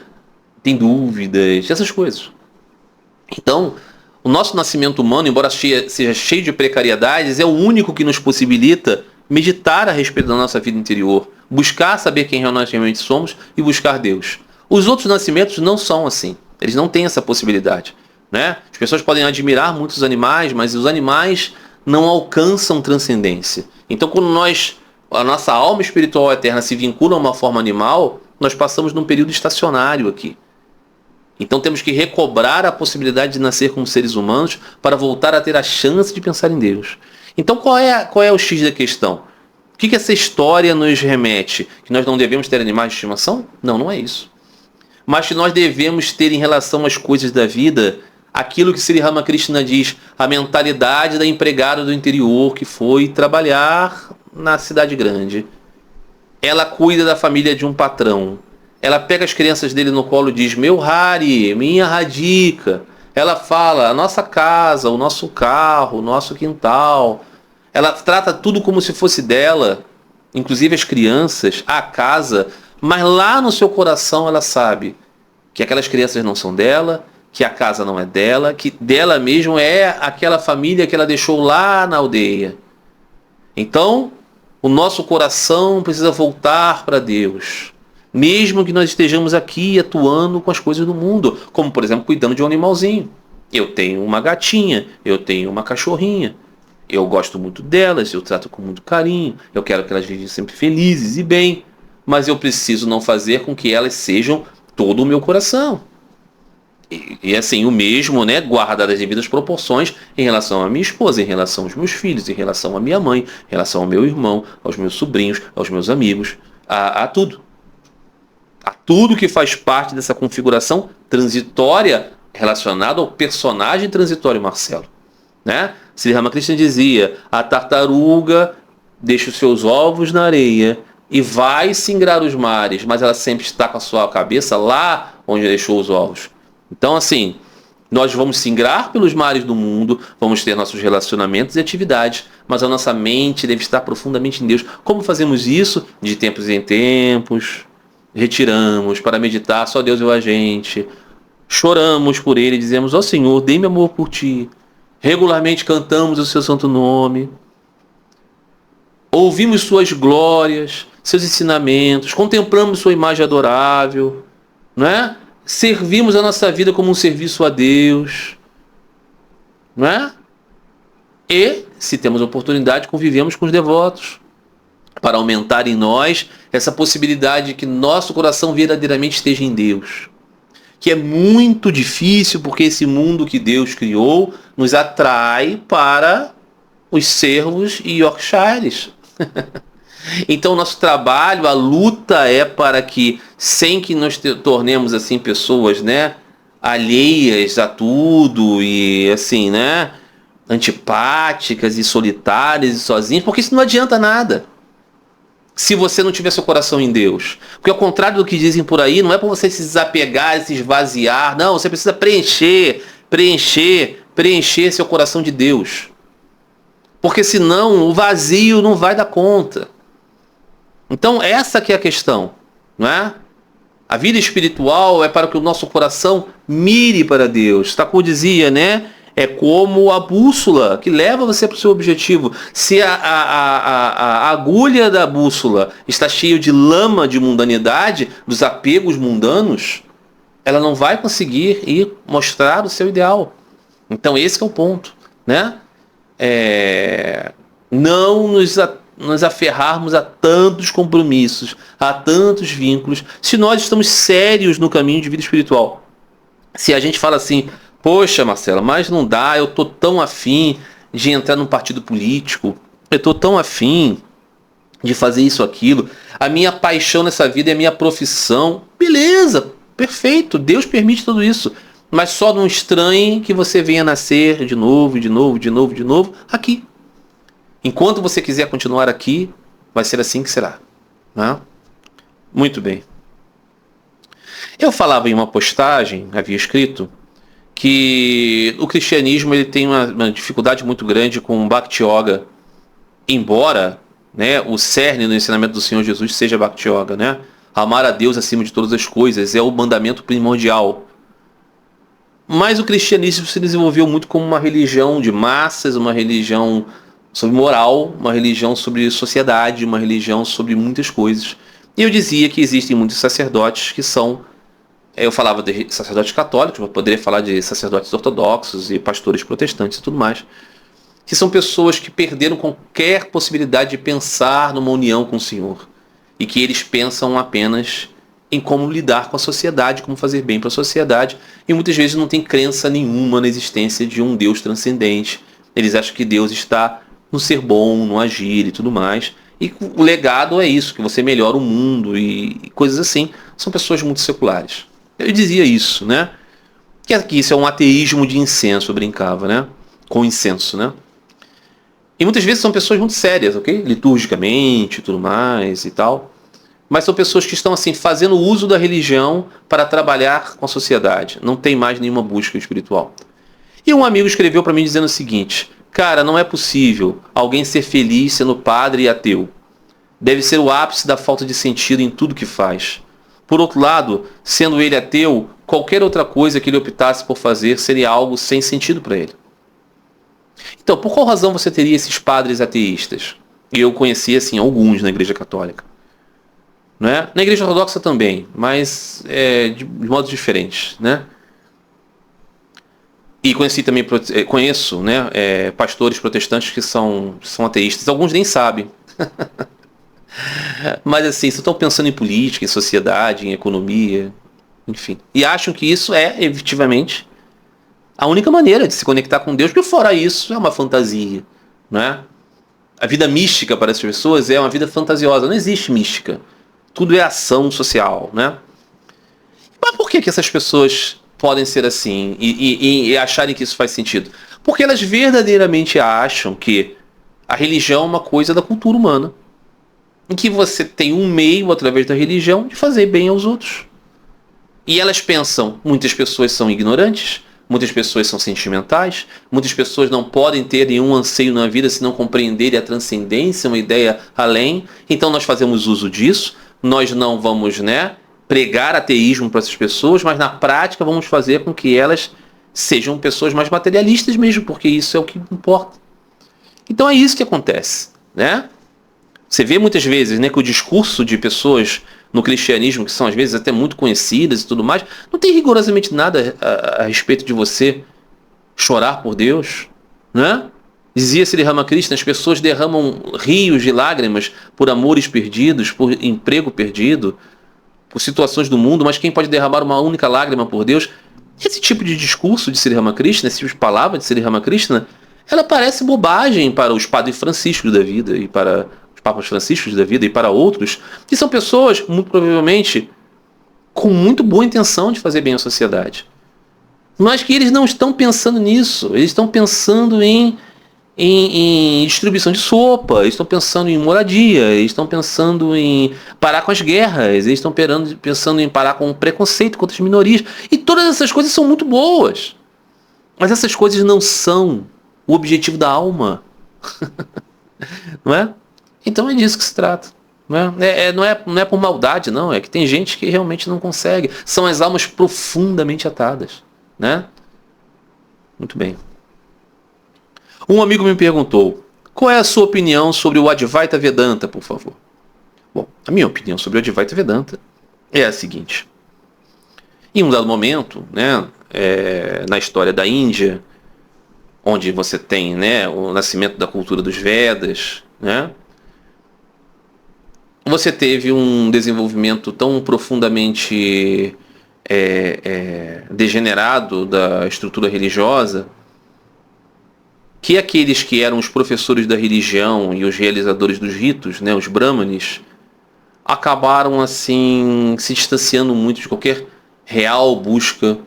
tem dúvidas, essas coisas. Então, o nosso nascimento humano, embora seja cheio de precariedades, é o único que nos possibilita meditar a respeito da nossa vida interior, buscar saber quem nós realmente somos e buscar Deus. Os outros nascimentos não são assim, eles não têm essa possibilidade, né? As pessoas podem admirar muitos animais, mas os animais não alcançam transcendência. Então, quando a nossa alma espiritual eterna se vincula a uma forma animal, nós passamos num período estacionário aqui. Então temos que recobrar a possibilidade de nascer como seres humanos para voltar a ter a chance de pensar em Deus. Então qual é o X da questão? O que essa história nos remete? Que nós não devemos ter animais de estimação? Não, não é isso. Mas que nós devemos ter em relação às coisas da vida aquilo que Sri Ramakrishna diz, a mentalidade da empregada do interior que foi trabalhar na cidade grande. Ela cuida da família de um patrão. Ela pega as crianças dele no colo e diz, meu Hari, minha Radhika. Ela fala, a nossa casa, o nosso carro, o nosso quintal. Ela trata tudo como se fosse dela, inclusive as crianças, a casa, mas lá no seu coração ela sabe que aquelas crianças não são dela, que a casa não é dela, que dela mesmo é aquela família que ela deixou lá na aldeia. Então, o nosso coração precisa voltar para Deus. Mesmo que nós estejamos aqui atuando com as coisas do mundo, como por exemplo cuidando de um animalzinho. Eu tenho uma gatinha, eu tenho uma cachorrinha. Eu gosto muito delas, eu trato com muito carinho, eu quero que elas vivam sempre felizes e bem, mas eu preciso não fazer com que elas sejam todo o meu coração. E assim, o mesmo, né, guardar as devidas proporções em relação à minha esposa, em relação aos meus filhos, em relação à minha mãe, em relação ao meu irmão, aos meus sobrinhos, aos meus amigos, a tudo. A tudo que faz parte dessa configuração transitória relacionada ao personagem transitório Marcelo. Né? Sri Ramakrishna dizia, a tartaruga deixa os seus ovos na areia e vai singrar os mares, mas ela sempre está com a sua cabeça lá onde deixou os ovos. Então assim, nós vamos singrar pelos mares do mundo, vamos ter nossos relacionamentos e atividades, mas a nossa mente deve estar profundamente em Deus. Como fazemos isso? De tempos em tempos, retiramos para meditar, só Deus e a gente, choramos por Ele, dizemos, ó Senhor, dê-me amor por Ti. Regularmente cantamos o seu santo nome, ouvimos suas glórias, seus ensinamentos, contemplamos sua imagem adorável, não é? Servimos a nossa vida como um serviço a Deus, não é? E, se temos oportunidade, convivemos com os devotos, para aumentar em nós essa possibilidade de que nosso coração verdadeiramente esteja em Deus. Que é muito difícil, porque esse mundo que Deus criou nos atrai para os cervos e Yorkshires. Então, nosso trabalho, a luta é para que, sem que nos tornemos assim pessoas, né, alheias a tudo e assim, né, antipáticas e solitárias e sozinhas, porque isso não adianta nada. Se você não tiver seu coração em Deus. Porque ao contrário do que dizem por aí, não é para você se desapegar, se esvaziar. Não, você precisa preencher seu coração de Deus. Porque senão o vazio não vai dar conta. Então essa que é a questão, não é? A vida espiritual é para que o nosso coração mire para Deus. Thakur dizia, né? É como a bússola que leva você para o seu objetivo. Se a agulha da bússola está cheia de lama de mundanidade, dos apegos mundanos, ela não vai conseguir ir mostrar o seu ideal. Então esse que é o ponto, né? Não nos aferrarmos a tantos compromissos, a tantos vínculos, se nós estamos sérios no caminho de vida espiritual. Se a gente fala assim, poxa, Marcela, mas não dá, eu tô tão afim de entrar num partido político, eu tô tão afim de fazer isso, aquilo, a minha paixão nessa vida é a minha profissão. Beleza, perfeito, Deus permite tudo isso, mas só não estranhe que você venha nascer de novo, aqui. Enquanto você quiser continuar aqui, vai ser assim que será. Né? Muito bem. Eu falava em uma postagem, havia escrito, que o cristianismo ele tem uma dificuldade muito grande com o Bhakti Yoga, embora, né, o cerne do ensinamento do Senhor Jesus seja Bhakti Yoga, né? Amar a Deus acima de todas as coisas é o mandamento primordial. Mas o cristianismo se desenvolveu muito como uma religião de massas, uma religião sobre moral, uma religião sobre sociedade, uma religião sobre muitas coisas. E eu dizia que existem muitos sacerdotes que são... Eu falava de sacerdotes católicos, eu poderia falar de sacerdotes ortodoxos e pastores protestantes e tudo mais, que são pessoas que perderam qualquer possibilidade de pensar numa união com o Senhor. E que eles pensam apenas em como lidar com a sociedade, como fazer bem para a sociedade, e muitas vezes não tem crença nenhuma na existência de um Deus transcendente. Eles acham que Deus está no ser bom, no agir e tudo mais, E o legado é isso, que você melhora o mundo e coisas assim. São pessoas muito seculares. Eu dizia isso, né? Que isso é um ateísmo de incenso, eu brincava, né? Com incenso, né? E muitas vezes são pessoas muito sérias, ok? Liturgicamente e tudo mais e tal. Mas são pessoas que estão assim fazendo uso da religião para trabalhar com a sociedade. Não tem mais nenhuma busca espiritual. E um amigo escreveu para mim dizendo o seguinte: cara, não é possível alguém ser feliz sendo padre e ateu. Deve ser o ápice da falta de sentido em tudo que faz. Por outro lado, sendo ele ateu, qualquer outra coisa que ele optasse por fazer seria algo sem sentido para ele. Então, por qual razão você teria esses padres ateístas? E eu conheci assim alguns na Igreja Católica. Não é? Na Igreja Ortodoxa também, mas de modos diferentes, né? E conheço, né, pastores protestantes que são ateístas. Alguns nem sabem. Mas assim, só estão pensando em política, em sociedade, em economia, enfim. E acham que isso é, efetivamente, a única maneira de se conectar com Deus, porque fora isso é uma fantasia, não é? A vida mística para essas pessoas é uma vida fantasiosa. Não existe mística. Tudo é ação social, né? Mas por que essas pessoas podem ser assim e acharem que isso faz sentido? Porque elas verdadeiramente acham que a religião é uma coisa da cultura humana, em que você tem um meio, através da religião, de fazer bem aos outros. E elas pensam, muitas pessoas são ignorantes, muitas pessoas são sentimentais, muitas pessoas não podem ter nenhum anseio na vida se não compreenderem a transcendência, uma ideia além. Então nós fazemos uso disso, nós não vamos, né, pregar ateísmo para essas pessoas, mas na prática vamos fazer com que elas sejam pessoas mais materialistas mesmo, porque isso é o que importa. Então é isso que acontece, né? Você vê muitas vezes, né, que o discurso de pessoas no cristianismo, que são às vezes até muito conhecidas e tudo mais, não tem rigorosamente nada a respeito de você chorar por Deus, né? Dizia Sri Ramakrishna, as pessoas derramam rios de lágrimas por amores perdidos, por emprego perdido, por situações do mundo, mas quem pode derramar uma única lágrima por Deus? Esse tipo de discurso de Sri Ramakrishna, esse tipo de palavra de Sri Ramakrishna, ela parece bobagem para os padres franciscos da vida e para os papas franciscos da vida e para outros, que são pessoas, muito provavelmente, com muito boa intenção de fazer bem à sociedade. Mas que eles não estão pensando nisso, eles estão pensando em distribuição de sopa, eles estão pensando em moradia, eles estão pensando em parar com as guerras, eles estão pensando em parar com o preconceito contra as minorias. E todas essas coisas são muito boas. Mas essas coisas não são o objetivo da alma. Não é? Então é disso que se trata. Não é por maldade, não. É que tem gente que realmente não consegue. São as almas profundamente atadas. Né? Muito bem. Um amigo me perguntou: qual é a sua opinião sobre o Advaita Vedanta, por favor? Bom, a minha opinião sobre o Advaita Vedanta é a seguinte. Em um dado momento, né, na história da Índia, onde você tem, né, o nascimento da cultura dos Vedas, né, você teve um desenvolvimento tão profundamente degenerado da estrutura religiosa, que aqueles que eram os professores da religião e os realizadores dos ritos, né, os brahmanes, acabaram assim se distanciando muito de qualquer real busca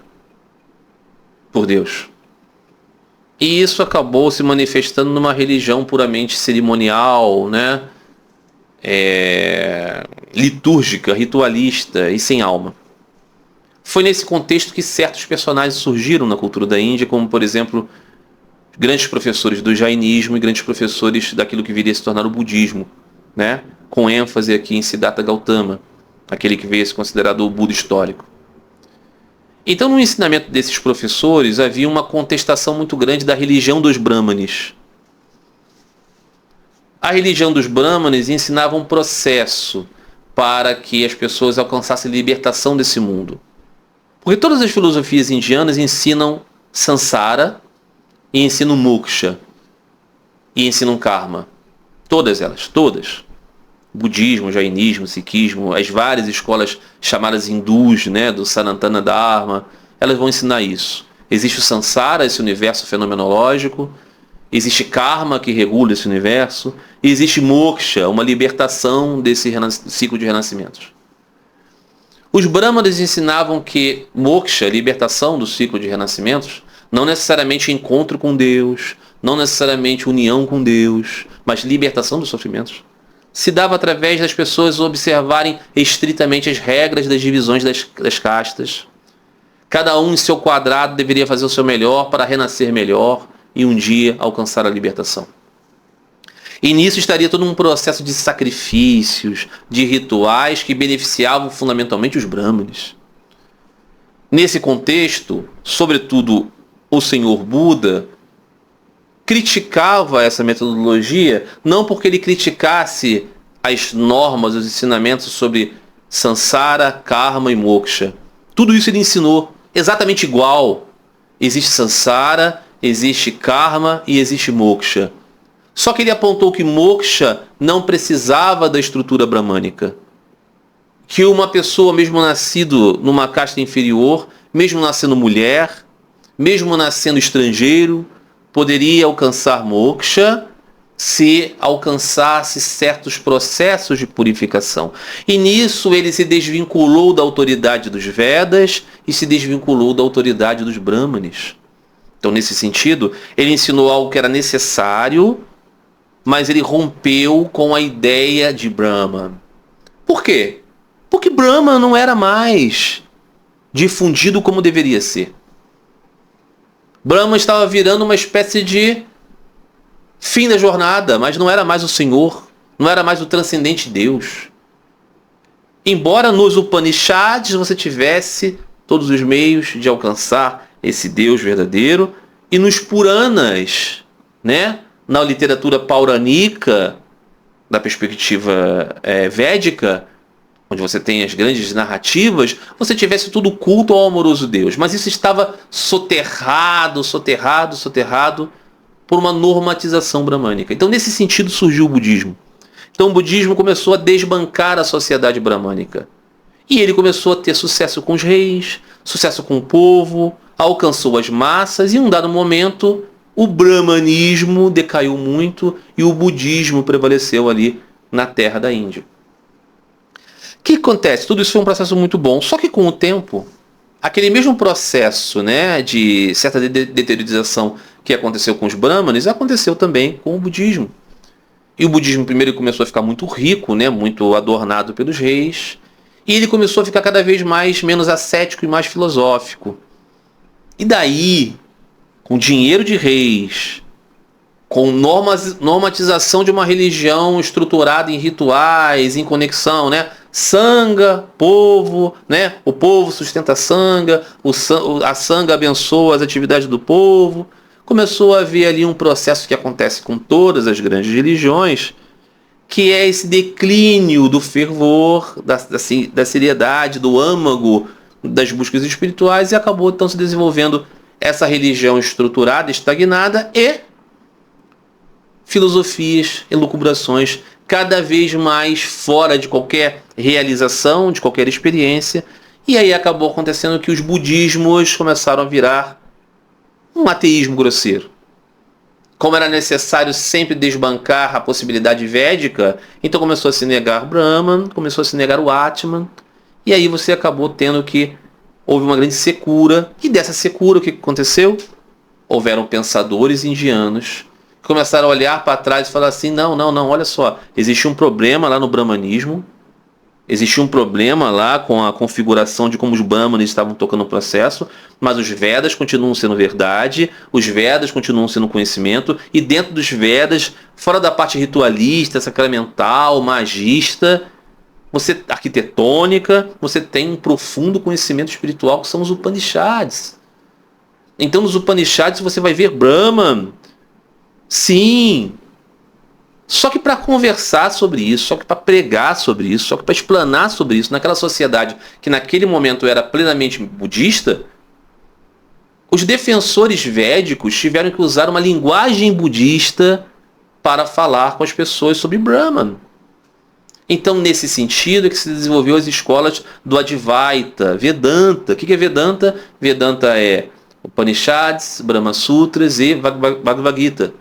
por Deus. E isso acabou se manifestando numa religião puramente cerimonial, né, litúrgica, ritualista e sem alma. Foi nesse contexto que certos personagens surgiram na cultura da Índia, como por exemplo grandes professores do jainismo e grandes professores daquilo que viria a se tornar o budismo, né? Com ênfase aqui em Siddhartha Gautama, aquele que veio a ser considerado o Buda histórico. Então, no ensinamento desses professores, havia uma contestação muito grande da religião dos brahmanes. A religião dos brahmanes ensinava um processo para que as pessoas alcançassem libertação desse mundo. Porque todas as filosofias indianas ensinam samsara, e ensinam moksha, e ensinam karma. Todas elas, todas. Budismo, jainismo, sikhismo, as várias escolas chamadas hindus, né, do Sanatana Dharma, elas vão ensinar isso. Existe o samsara, esse universo fenomenológico, existe karma que regula esse universo, e existe moksha, uma libertação desse ciclo de renascimentos. Os brahmanas ensinavam que moksha, libertação do ciclo de renascimentos, não necessariamente encontro com Deus, não necessariamente união com Deus, mas libertação dos sofrimentos, se dava através das pessoas observarem estritamente as regras das divisões das castas. Cada um em seu quadrado deveria fazer o seu melhor para renascer melhor e um dia alcançar a libertação. E nisso estaria todo um processo de sacrifícios, de rituais que beneficiavam fundamentalmente os brahmanes. Nesse contexto, sobretudo o Senhor Buda criticava essa metodologia, não porque ele criticasse as normas, os ensinamentos sobre samsara, karma e moksha. Tudo isso ele ensinou exatamente igual. Existe samsara, existe karma e existe moksha. Só que ele apontou que moksha não precisava da estrutura bramânica. Que uma pessoa, mesmo nascido numa casta inferior, mesmo nascendo mulher, mesmo nascendo estrangeiro, poderia alcançar moksha se alcançasse certos processos de purificação. E nisso ele se desvinculou da autoridade dos Vedas e se desvinculou da autoridade dos Brahmanes. Então, nesse sentido, ele ensinou algo que era necessário, mas ele rompeu com a ideia de Brahma. Por quê? Porque Brahma não era mais difundido como deveria ser. Brahma estava virando uma espécie de fim da jornada, mas não era mais o Senhor, não era mais o transcendente Deus. Embora nos Upanishads você tivesse todos os meios de alcançar esse Deus verdadeiro, e nos Puranas, né, na literatura pauranica, da perspectiva védica, onde você tem as grandes narrativas, você tivesse tudo culto ao amoroso Deus. Mas isso estava soterrado por uma normatização bramânica. Então, nesse sentido, surgiu o budismo. Então, o budismo começou a desbancar a sociedade bramânica. E ele começou a ter sucesso com os reis, sucesso com o povo, alcançou as massas, e em um dado momento, o brahmanismo decaiu muito e o budismo prevaleceu ali na terra da Índia. O que acontece? Tudo isso foi um processo muito bom, só que com o tempo, aquele mesmo processo, né, de certa deteriorização que aconteceu com os brahmanes, aconteceu também com o budismo. E o budismo primeiro começou a ficar muito rico, né, muito adornado pelos reis, e ele começou a ficar cada vez menos ascético e mais filosófico. E daí, com dinheiro de reis, com normatização de uma religião estruturada em rituais, em conexão, né? Sangha, povo, né? O povo sustenta a sangha, a sangha abençoa as atividades do povo. Começou a haver ali um processo que acontece com todas as grandes religiões, que é esse declínio do fervor, da seriedade, do âmago das buscas espirituais, e acabou então se desenvolvendo essa religião estruturada, estagnada, e filosofias, elucubrações cada vez mais fora de qualquer realização, de qualquer experiência. E aí acabou acontecendo que os budismos começaram a virar um ateísmo grosseiro. Como era necessário sempre desbancar a possibilidade védica, então começou a se negar Brahman, começou a se negar o Atman, e aí você acabou tendo que houve uma grande secura, e dessa secura o que aconteceu? Houveram pensadores indianos que começaram a olhar para trás e falar assim, não, olha só, existe um problema lá no brahmanismo, existia um problema lá com a configuração de como os brahmanes estavam tocando o processo, mas os Vedas continuam sendo verdade, os Vedas continuam sendo conhecimento, e dentro dos Vedas, fora da parte ritualista, sacramental, magista, arquitetônica, você tem um profundo conhecimento espiritual que são os Upanishads. Então nos Upanishads você vai ver Brahman, sim, só que para conversar sobre isso, só que para pregar sobre isso, só que para explanar sobre isso, naquela sociedade que naquele momento era plenamente budista, os defensores védicos tiveram que usar uma linguagem budista para falar com as pessoas sobre Brahman. Então, nesse sentido, é que se desenvolveu as escolas do Advaita, Vedanta. O que é Vedanta? Vedanta é Upanishads, Brahma Sutras e Bhagavad Gita.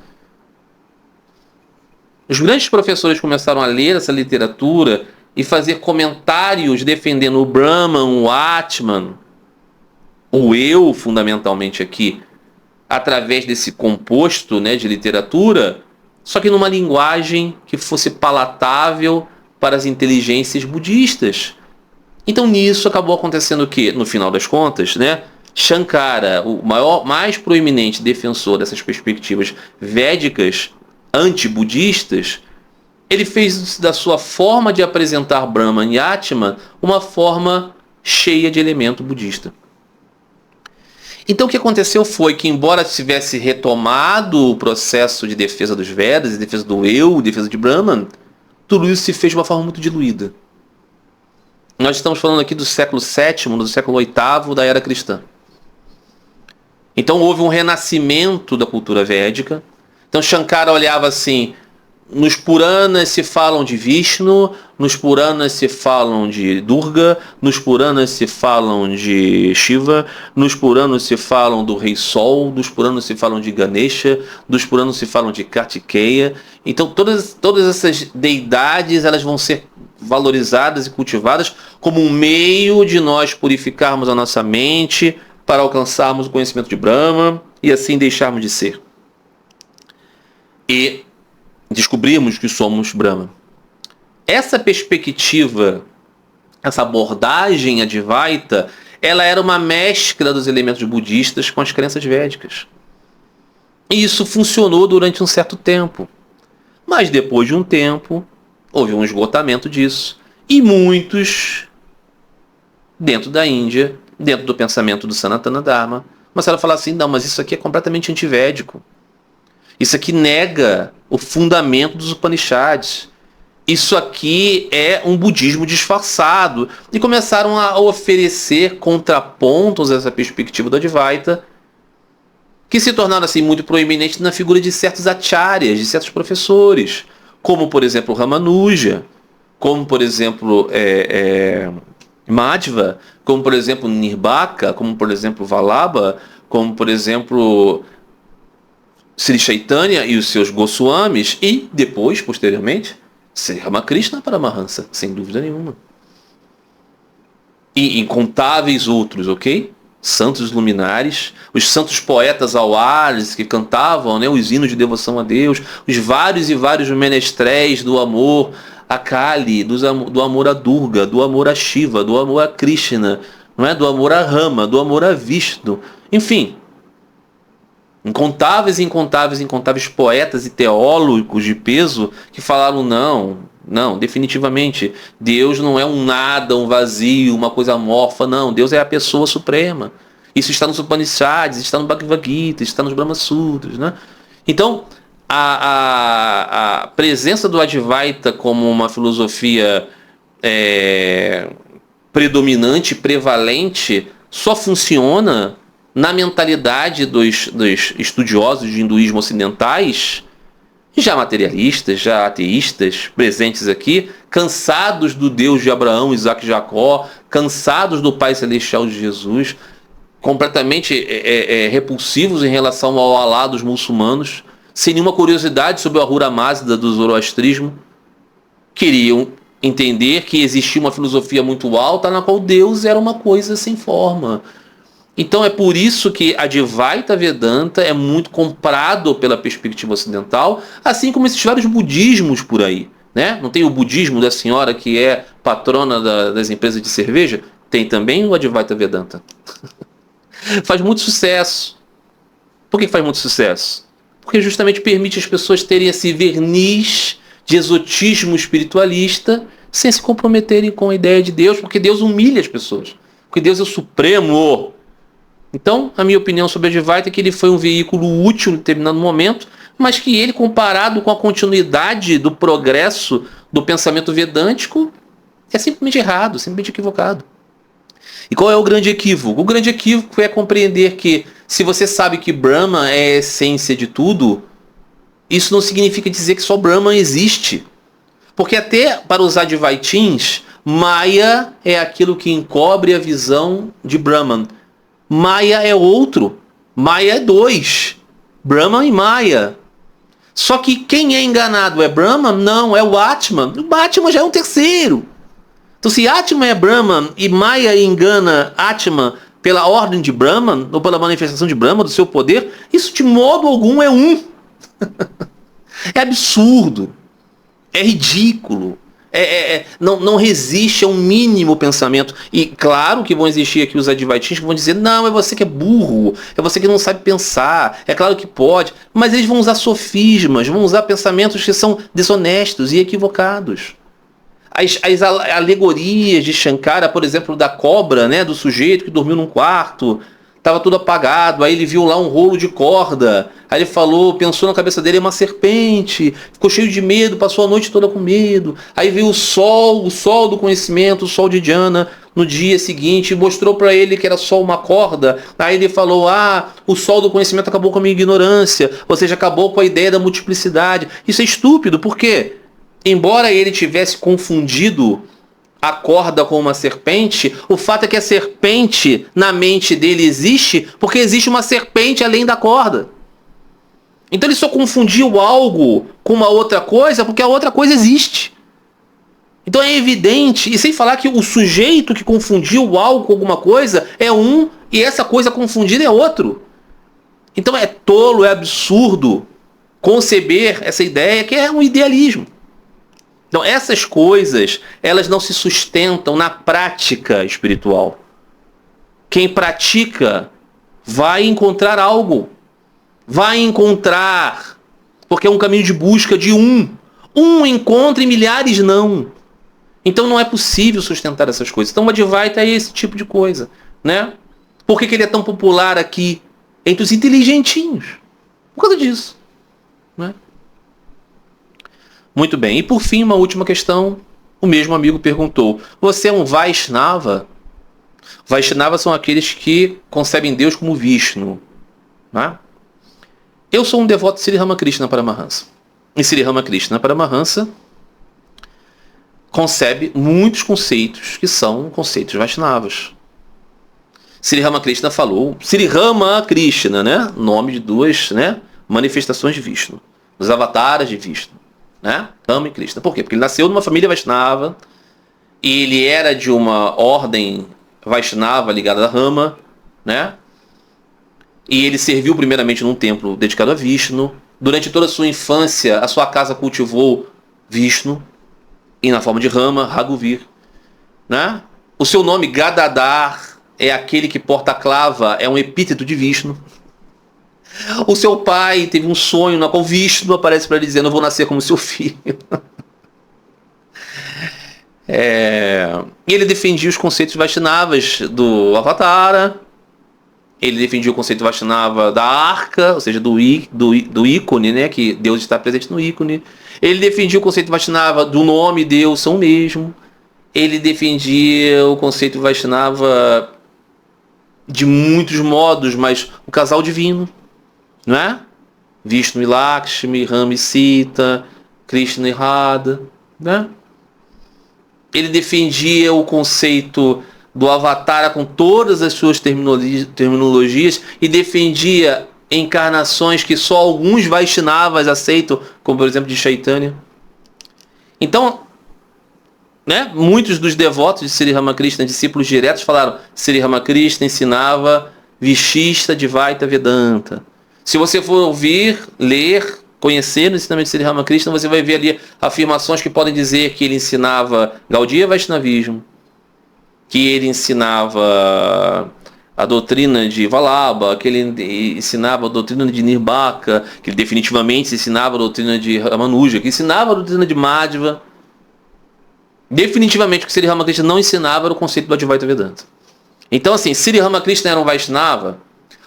Os grandes professores começaram a ler essa literatura e fazer comentários defendendo o Brahman, o Atman, o eu, fundamentalmente aqui, através desse composto, né, de literatura, só que numa linguagem que fosse palatável para as inteligências budistas. Então nisso acabou acontecendo o quê? No final das contas, né, Shankara, o mais proeminente defensor dessas perspectivas védicas anti-budistas, ele fez da sua forma de apresentar Brahman e Atman uma forma cheia de elemento budista. Então o que aconteceu foi que, embora tivesse retomado o processo de defesa dos Vedas, de defesa do eu, defesa de Brahman, tudo isso se fez de uma forma muito diluída. Nós estamos falando aqui do século VII, do século VIII da era cristã. Então houve um renascimento da cultura védica. Então Shankara olhava assim, nos Puranas se falam de Vishnu, nos Puranas se falam de Durga, nos Puranas se falam de Shiva, nos Puranas se falam do Rei Sol, dos Puranas se falam de Ganesha, dos Puranas se falam de Kartikeya. Então todas essas deidades, elas vão ser valorizadas e cultivadas como um meio de nós purificarmos a nossa mente para alcançarmos o conhecimento de Brahma e assim deixarmos de ser. E descobrirmos que somos Brahma. Essa perspectiva, essa abordagem Advaita, ela era uma mescla dos elementos budistas com as crenças védicas. E isso funcionou durante um certo tempo. Mas depois de um tempo, houve um esgotamento disso. E muitos, dentro da Índia, dentro do pensamento do Sanatana Dharma, começaram a falar assim, não, mas isso aqui é completamente antivédico. Isso aqui nega o fundamento dos Upanishads. Isso aqui é um budismo disfarçado. E começaram a oferecer contrapontos a essa perspectiva do Advaita, que se tornaram assim muito proeminentes na figura de certos acharyas, de certos professores, como por exemplo Ramanuja, como por exemplo Madhva, como por exemplo Nirbaka, como por exemplo Vallabha, como por exemplo Sri Chaitanya e os seus Goswamis, e depois, posteriormente, Sri Ramakrishna Paramahansa, sem dúvida nenhuma. E incontáveis outros, ok? Santos luminares, os santos poetas auares que cantavam, né, os hinos de devoção a Deus, os vários e vários menestréis do amor a Kali, do amor a Durga, do amor a Shiva, do amor a Krishna, não é? Do amor a Rama, do amor a Vishnu, enfim. Incontáveis e incontáveis poetas e teólogos de peso que falaram não, definitivamente, Deus não é um nada, um vazio, uma coisa amorfa, não, Deus é a pessoa suprema. Isso está nos Upanishads, está no Bhagavad Gita, está nos Brahma Sutras, né? Então, a presença do Advaita como uma filosofia predominante, prevalente, só funciona na mentalidade dos estudiosos de hinduísmo ocidentais, já materialistas, já ateístas, presentes aqui, cansados do Deus de Abraão, Isaac e Jacó, cansados do Pai Celestial de Jesus, completamente repulsivos em relação ao Alá dos muçulmanos, sem nenhuma curiosidade sobre o Ahura Mazda do zoroastrismo, queriam entender que existia uma filosofia muito alta na qual Deus era uma coisa sem forma. Então é por isso que a Advaita Vedanta é muito comprado pela perspectiva ocidental, assim como esses vários budismos por aí, né? Não tem o budismo da senhora que é patrona das empresas de cerveja? Tem também o Advaita Vedanta. Faz muito sucesso. Por que faz muito sucesso? Porque justamente permite as pessoas terem esse verniz de exotismo espiritualista sem se comprometerem com a ideia de Deus, porque Deus humilha as pessoas. Porque Deus é o Supremo. Então, a minha opinião sobre a Advaita é que ele foi um veículo útil em determinado momento, mas que ele, comparado com a continuidade do progresso do pensamento vedântico, é simplesmente errado, simplesmente equivocado. E qual é o grande equívoco? O grande equívoco é compreender que, se você sabe que Brahma é a essência de tudo, isso não significa dizer que só Brahma existe. Porque até para os Advaitins, Maya é aquilo que encobre a visão de Brahman. Maya é outro. Maya é dois. Brahman e Maya. Só que quem é enganado é Brahman? Não, é o Atman. O Atman já é um terceiro. Então se Atman é Brahman e Maya engana Atman pela ordem de Brahman, ou pela manifestação de Brahman, do seu poder, isso de modo algum é um. É absurdo. É ridículo. Não resiste a um mínimo pensamento. E claro que vão existir aqui os advaitistas que vão dizer, não, é você que é burro, é você que não sabe pensar, é claro que pode, mas eles vão usar sofismas, vão usar pensamentos que são desonestos e equivocados. As alegorias de Shankara, por exemplo, da cobra, né, do sujeito que dormiu num quarto, estava tudo apagado, aí ele viu lá um rolo de corda, aí ele falou, pensou na cabeça dele, é uma serpente, ficou cheio de medo, passou a noite toda com medo, aí viu o sol do conhecimento, o sol de Jnana, no dia seguinte, mostrou para ele que era só uma corda, aí ele falou, o sol do conhecimento acabou com a minha ignorância, ou seja, acabou com a ideia da multiplicidade. Isso é estúpido, por quê? Embora ele tivesse confundido a corda com uma serpente, o fato é que a serpente na mente dele existe porque existe uma serpente além da corda. Então ele só confundiu algo com uma outra coisa porque a outra coisa existe. Então é evidente, e sem falar que o sujeito que confundiu algo com alguma coisa é um e essa coisa confundida é outro. Então é tolo, é absurdo conceber essa ideia que é um idealismo. Então essas coisas, elas não se sustentam na prática espiritual. Quem pratica vai encontrar algo. Vai encontrar. Porque é um caminho de busca de um. Um encontra e milhares não. Então não é possível sustentar essas coisas. Então o Advaita é esse tipo de coisa, né? Por que ele é tão popular aqui entre os inteligentinhos? Por causa disso, né? Muito bem. E por fim, uma última questão. O mesmo amigo perguntou: você é um Vaishnava? Vaishnavas são aqueles que concebem Deus como Vishnu, né? Eu sou um devoto de Sri Ramakrishna Paramahansa. E Sri Ramakrishna Paramahansa concebe muitos conceitos que são conceitos Vaishnavas. Sri Ramakrishna falou, Sri Ramakrishna, né? Nome de duas, né, manifestações de Vishnu, dos avatares de Vishnu, né? Rama e Krishna. Por quê? Porque ele nasceu numa família Vaishnava e ele era de uma ordem Vaishnava ligada a Rama, né? E ele serviu primeiramente num templo dedicado a Vishnu. Durante toda a sua infância, a sua casa cultivou Vishnu, e na forma de Rama, Raghuvir, né? O seu nome Gadadhar é aquele que porta a clava, é um epíteto de Vishnu. O seu pai teve um sonho no qual Vishnu aparece para ele dizendo: eu vou nascer como seu filho. E ele defendia os conceitos Vaishnavas do Avatara. Ele defendia o conceito Vaishnava da arca, ou seja, do ícone, né? Que Deus está presente no ícone. Ele defendia o conceito Vaishnava do nome e Deus são o mesmo. Ele defendia o conceito Vaishnava de muitos modos, mas o casal divino, não é? Vishnu e Lakshmi, Rama e Sita, Krishna e Radha, né? Ele defendia o conceito do Avatara com todas as suas terminologias e defendia encarnações que só alguns Vaishnavas aceitam, como por exemplo de Chaitanya. Então, né, muitos dos devotos de Sri Ramakrishna, discípulos diretos, falaram: Sri Ramakrishna ensinava Vishishta Advaita Vedanta. Se você for ouvir, ler, conhecer o ensinamento de Sri Ramakrishna, você vai ver ali afirmações que podem dizer que ele ensinava Gaudiya Vaishnavismo, que ele ensinava a doutrina de Vallabha, que ele ensinava a doutrina de Nirbhaka, que ele definitivamente ensinava a doutrina de Ramanuja, que ensinava a doutrina de Madhva. Definitivamente o que Sri Ramakrishna não ensinava era o conceito do Advaita Vedanta. Então, assim, Sri Ramakrishna era um Vaishnava.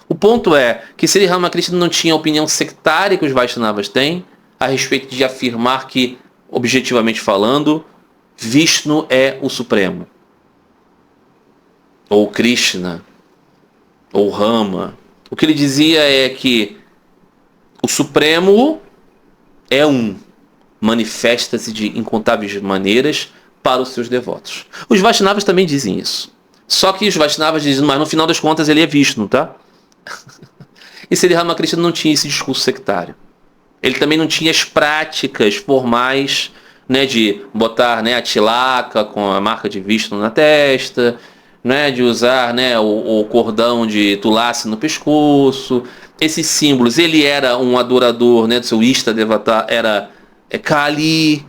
O ponto é que Sri Ramakrishna não tinha a opinião sectária que os Vaishnavas têm a respeito de afirmar que, objetivamente falando, Vishnu é o Supremo, ou Krishna, ou Rama. O que ele dizia é que o Supremo é um, manifesta-se de incontáveis maneiras para os seus devotos. Os Vaishnavas também dizem isso. Só que os Vaishnavas dizem, mas no final das contas ele é Vishnu, tá? E Sri Ramakrishna não tinha esse discurso sectário. Ele também não tinha as práticas formais, né, de botar, né, a tilaca com a marca de Vishnu na testa, né, de usar, né, o cordão de Tulasi no pescoço. Esses símbolos. Ele era um adorador, né, do seu Ishta Devata, era Kali,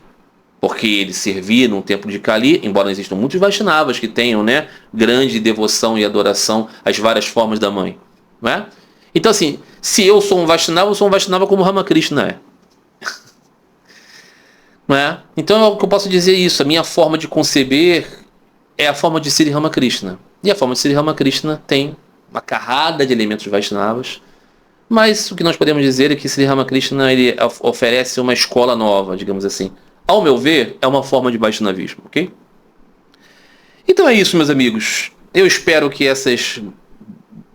porque ele servia num templo de Kali, embora existam muitos Vaishnavas que tenham, né, grande devoção e adoração às várias formas da mãe, né? Então, assim, se eu sou um Vaishnava como Ramakrishna é. Não é? Então, é o que eu posso dizer isso. A minha forma de conceber é a forma de Sri Ramakrishna. E a forma de Sri Ramakrishna tem uma carrada de elementos Vaishnavas, mas o que nós podemos dizer é que Sri Ramakrishna ele oferece uma escola nova, digamos assim. Ao meu ver, é uma forma de Vaishnavismo, ok? Então é isso, meus amigos. Eu espero que essas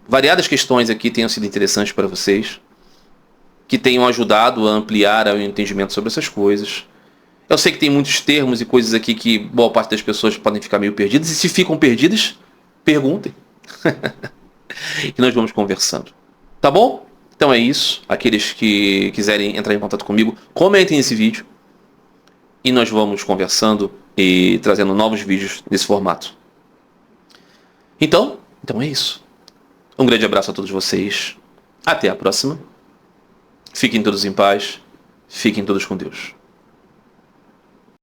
variadas questões aqui tenham sido interessantes para vocês, que tenham ajudado a ampliar o entendimento sobre essas coisas. Eu sei que tem muitos termos e coisas aqui que boa parte das pessoas podem ficar meio perdidas, e se ficam perdidas, perguntem. E nós vamos conversando. Tá bom? Então é isso. Aqueles que quiserem entrar em contato comigo, comentem esse vídeo. E nós vamos conversando e trazendo novos vídeos nesse formato. Então é isso. Um grande abraço a todos vocês. Até a próxima. Fiquem todos em paz. Fiquem todos com Deus.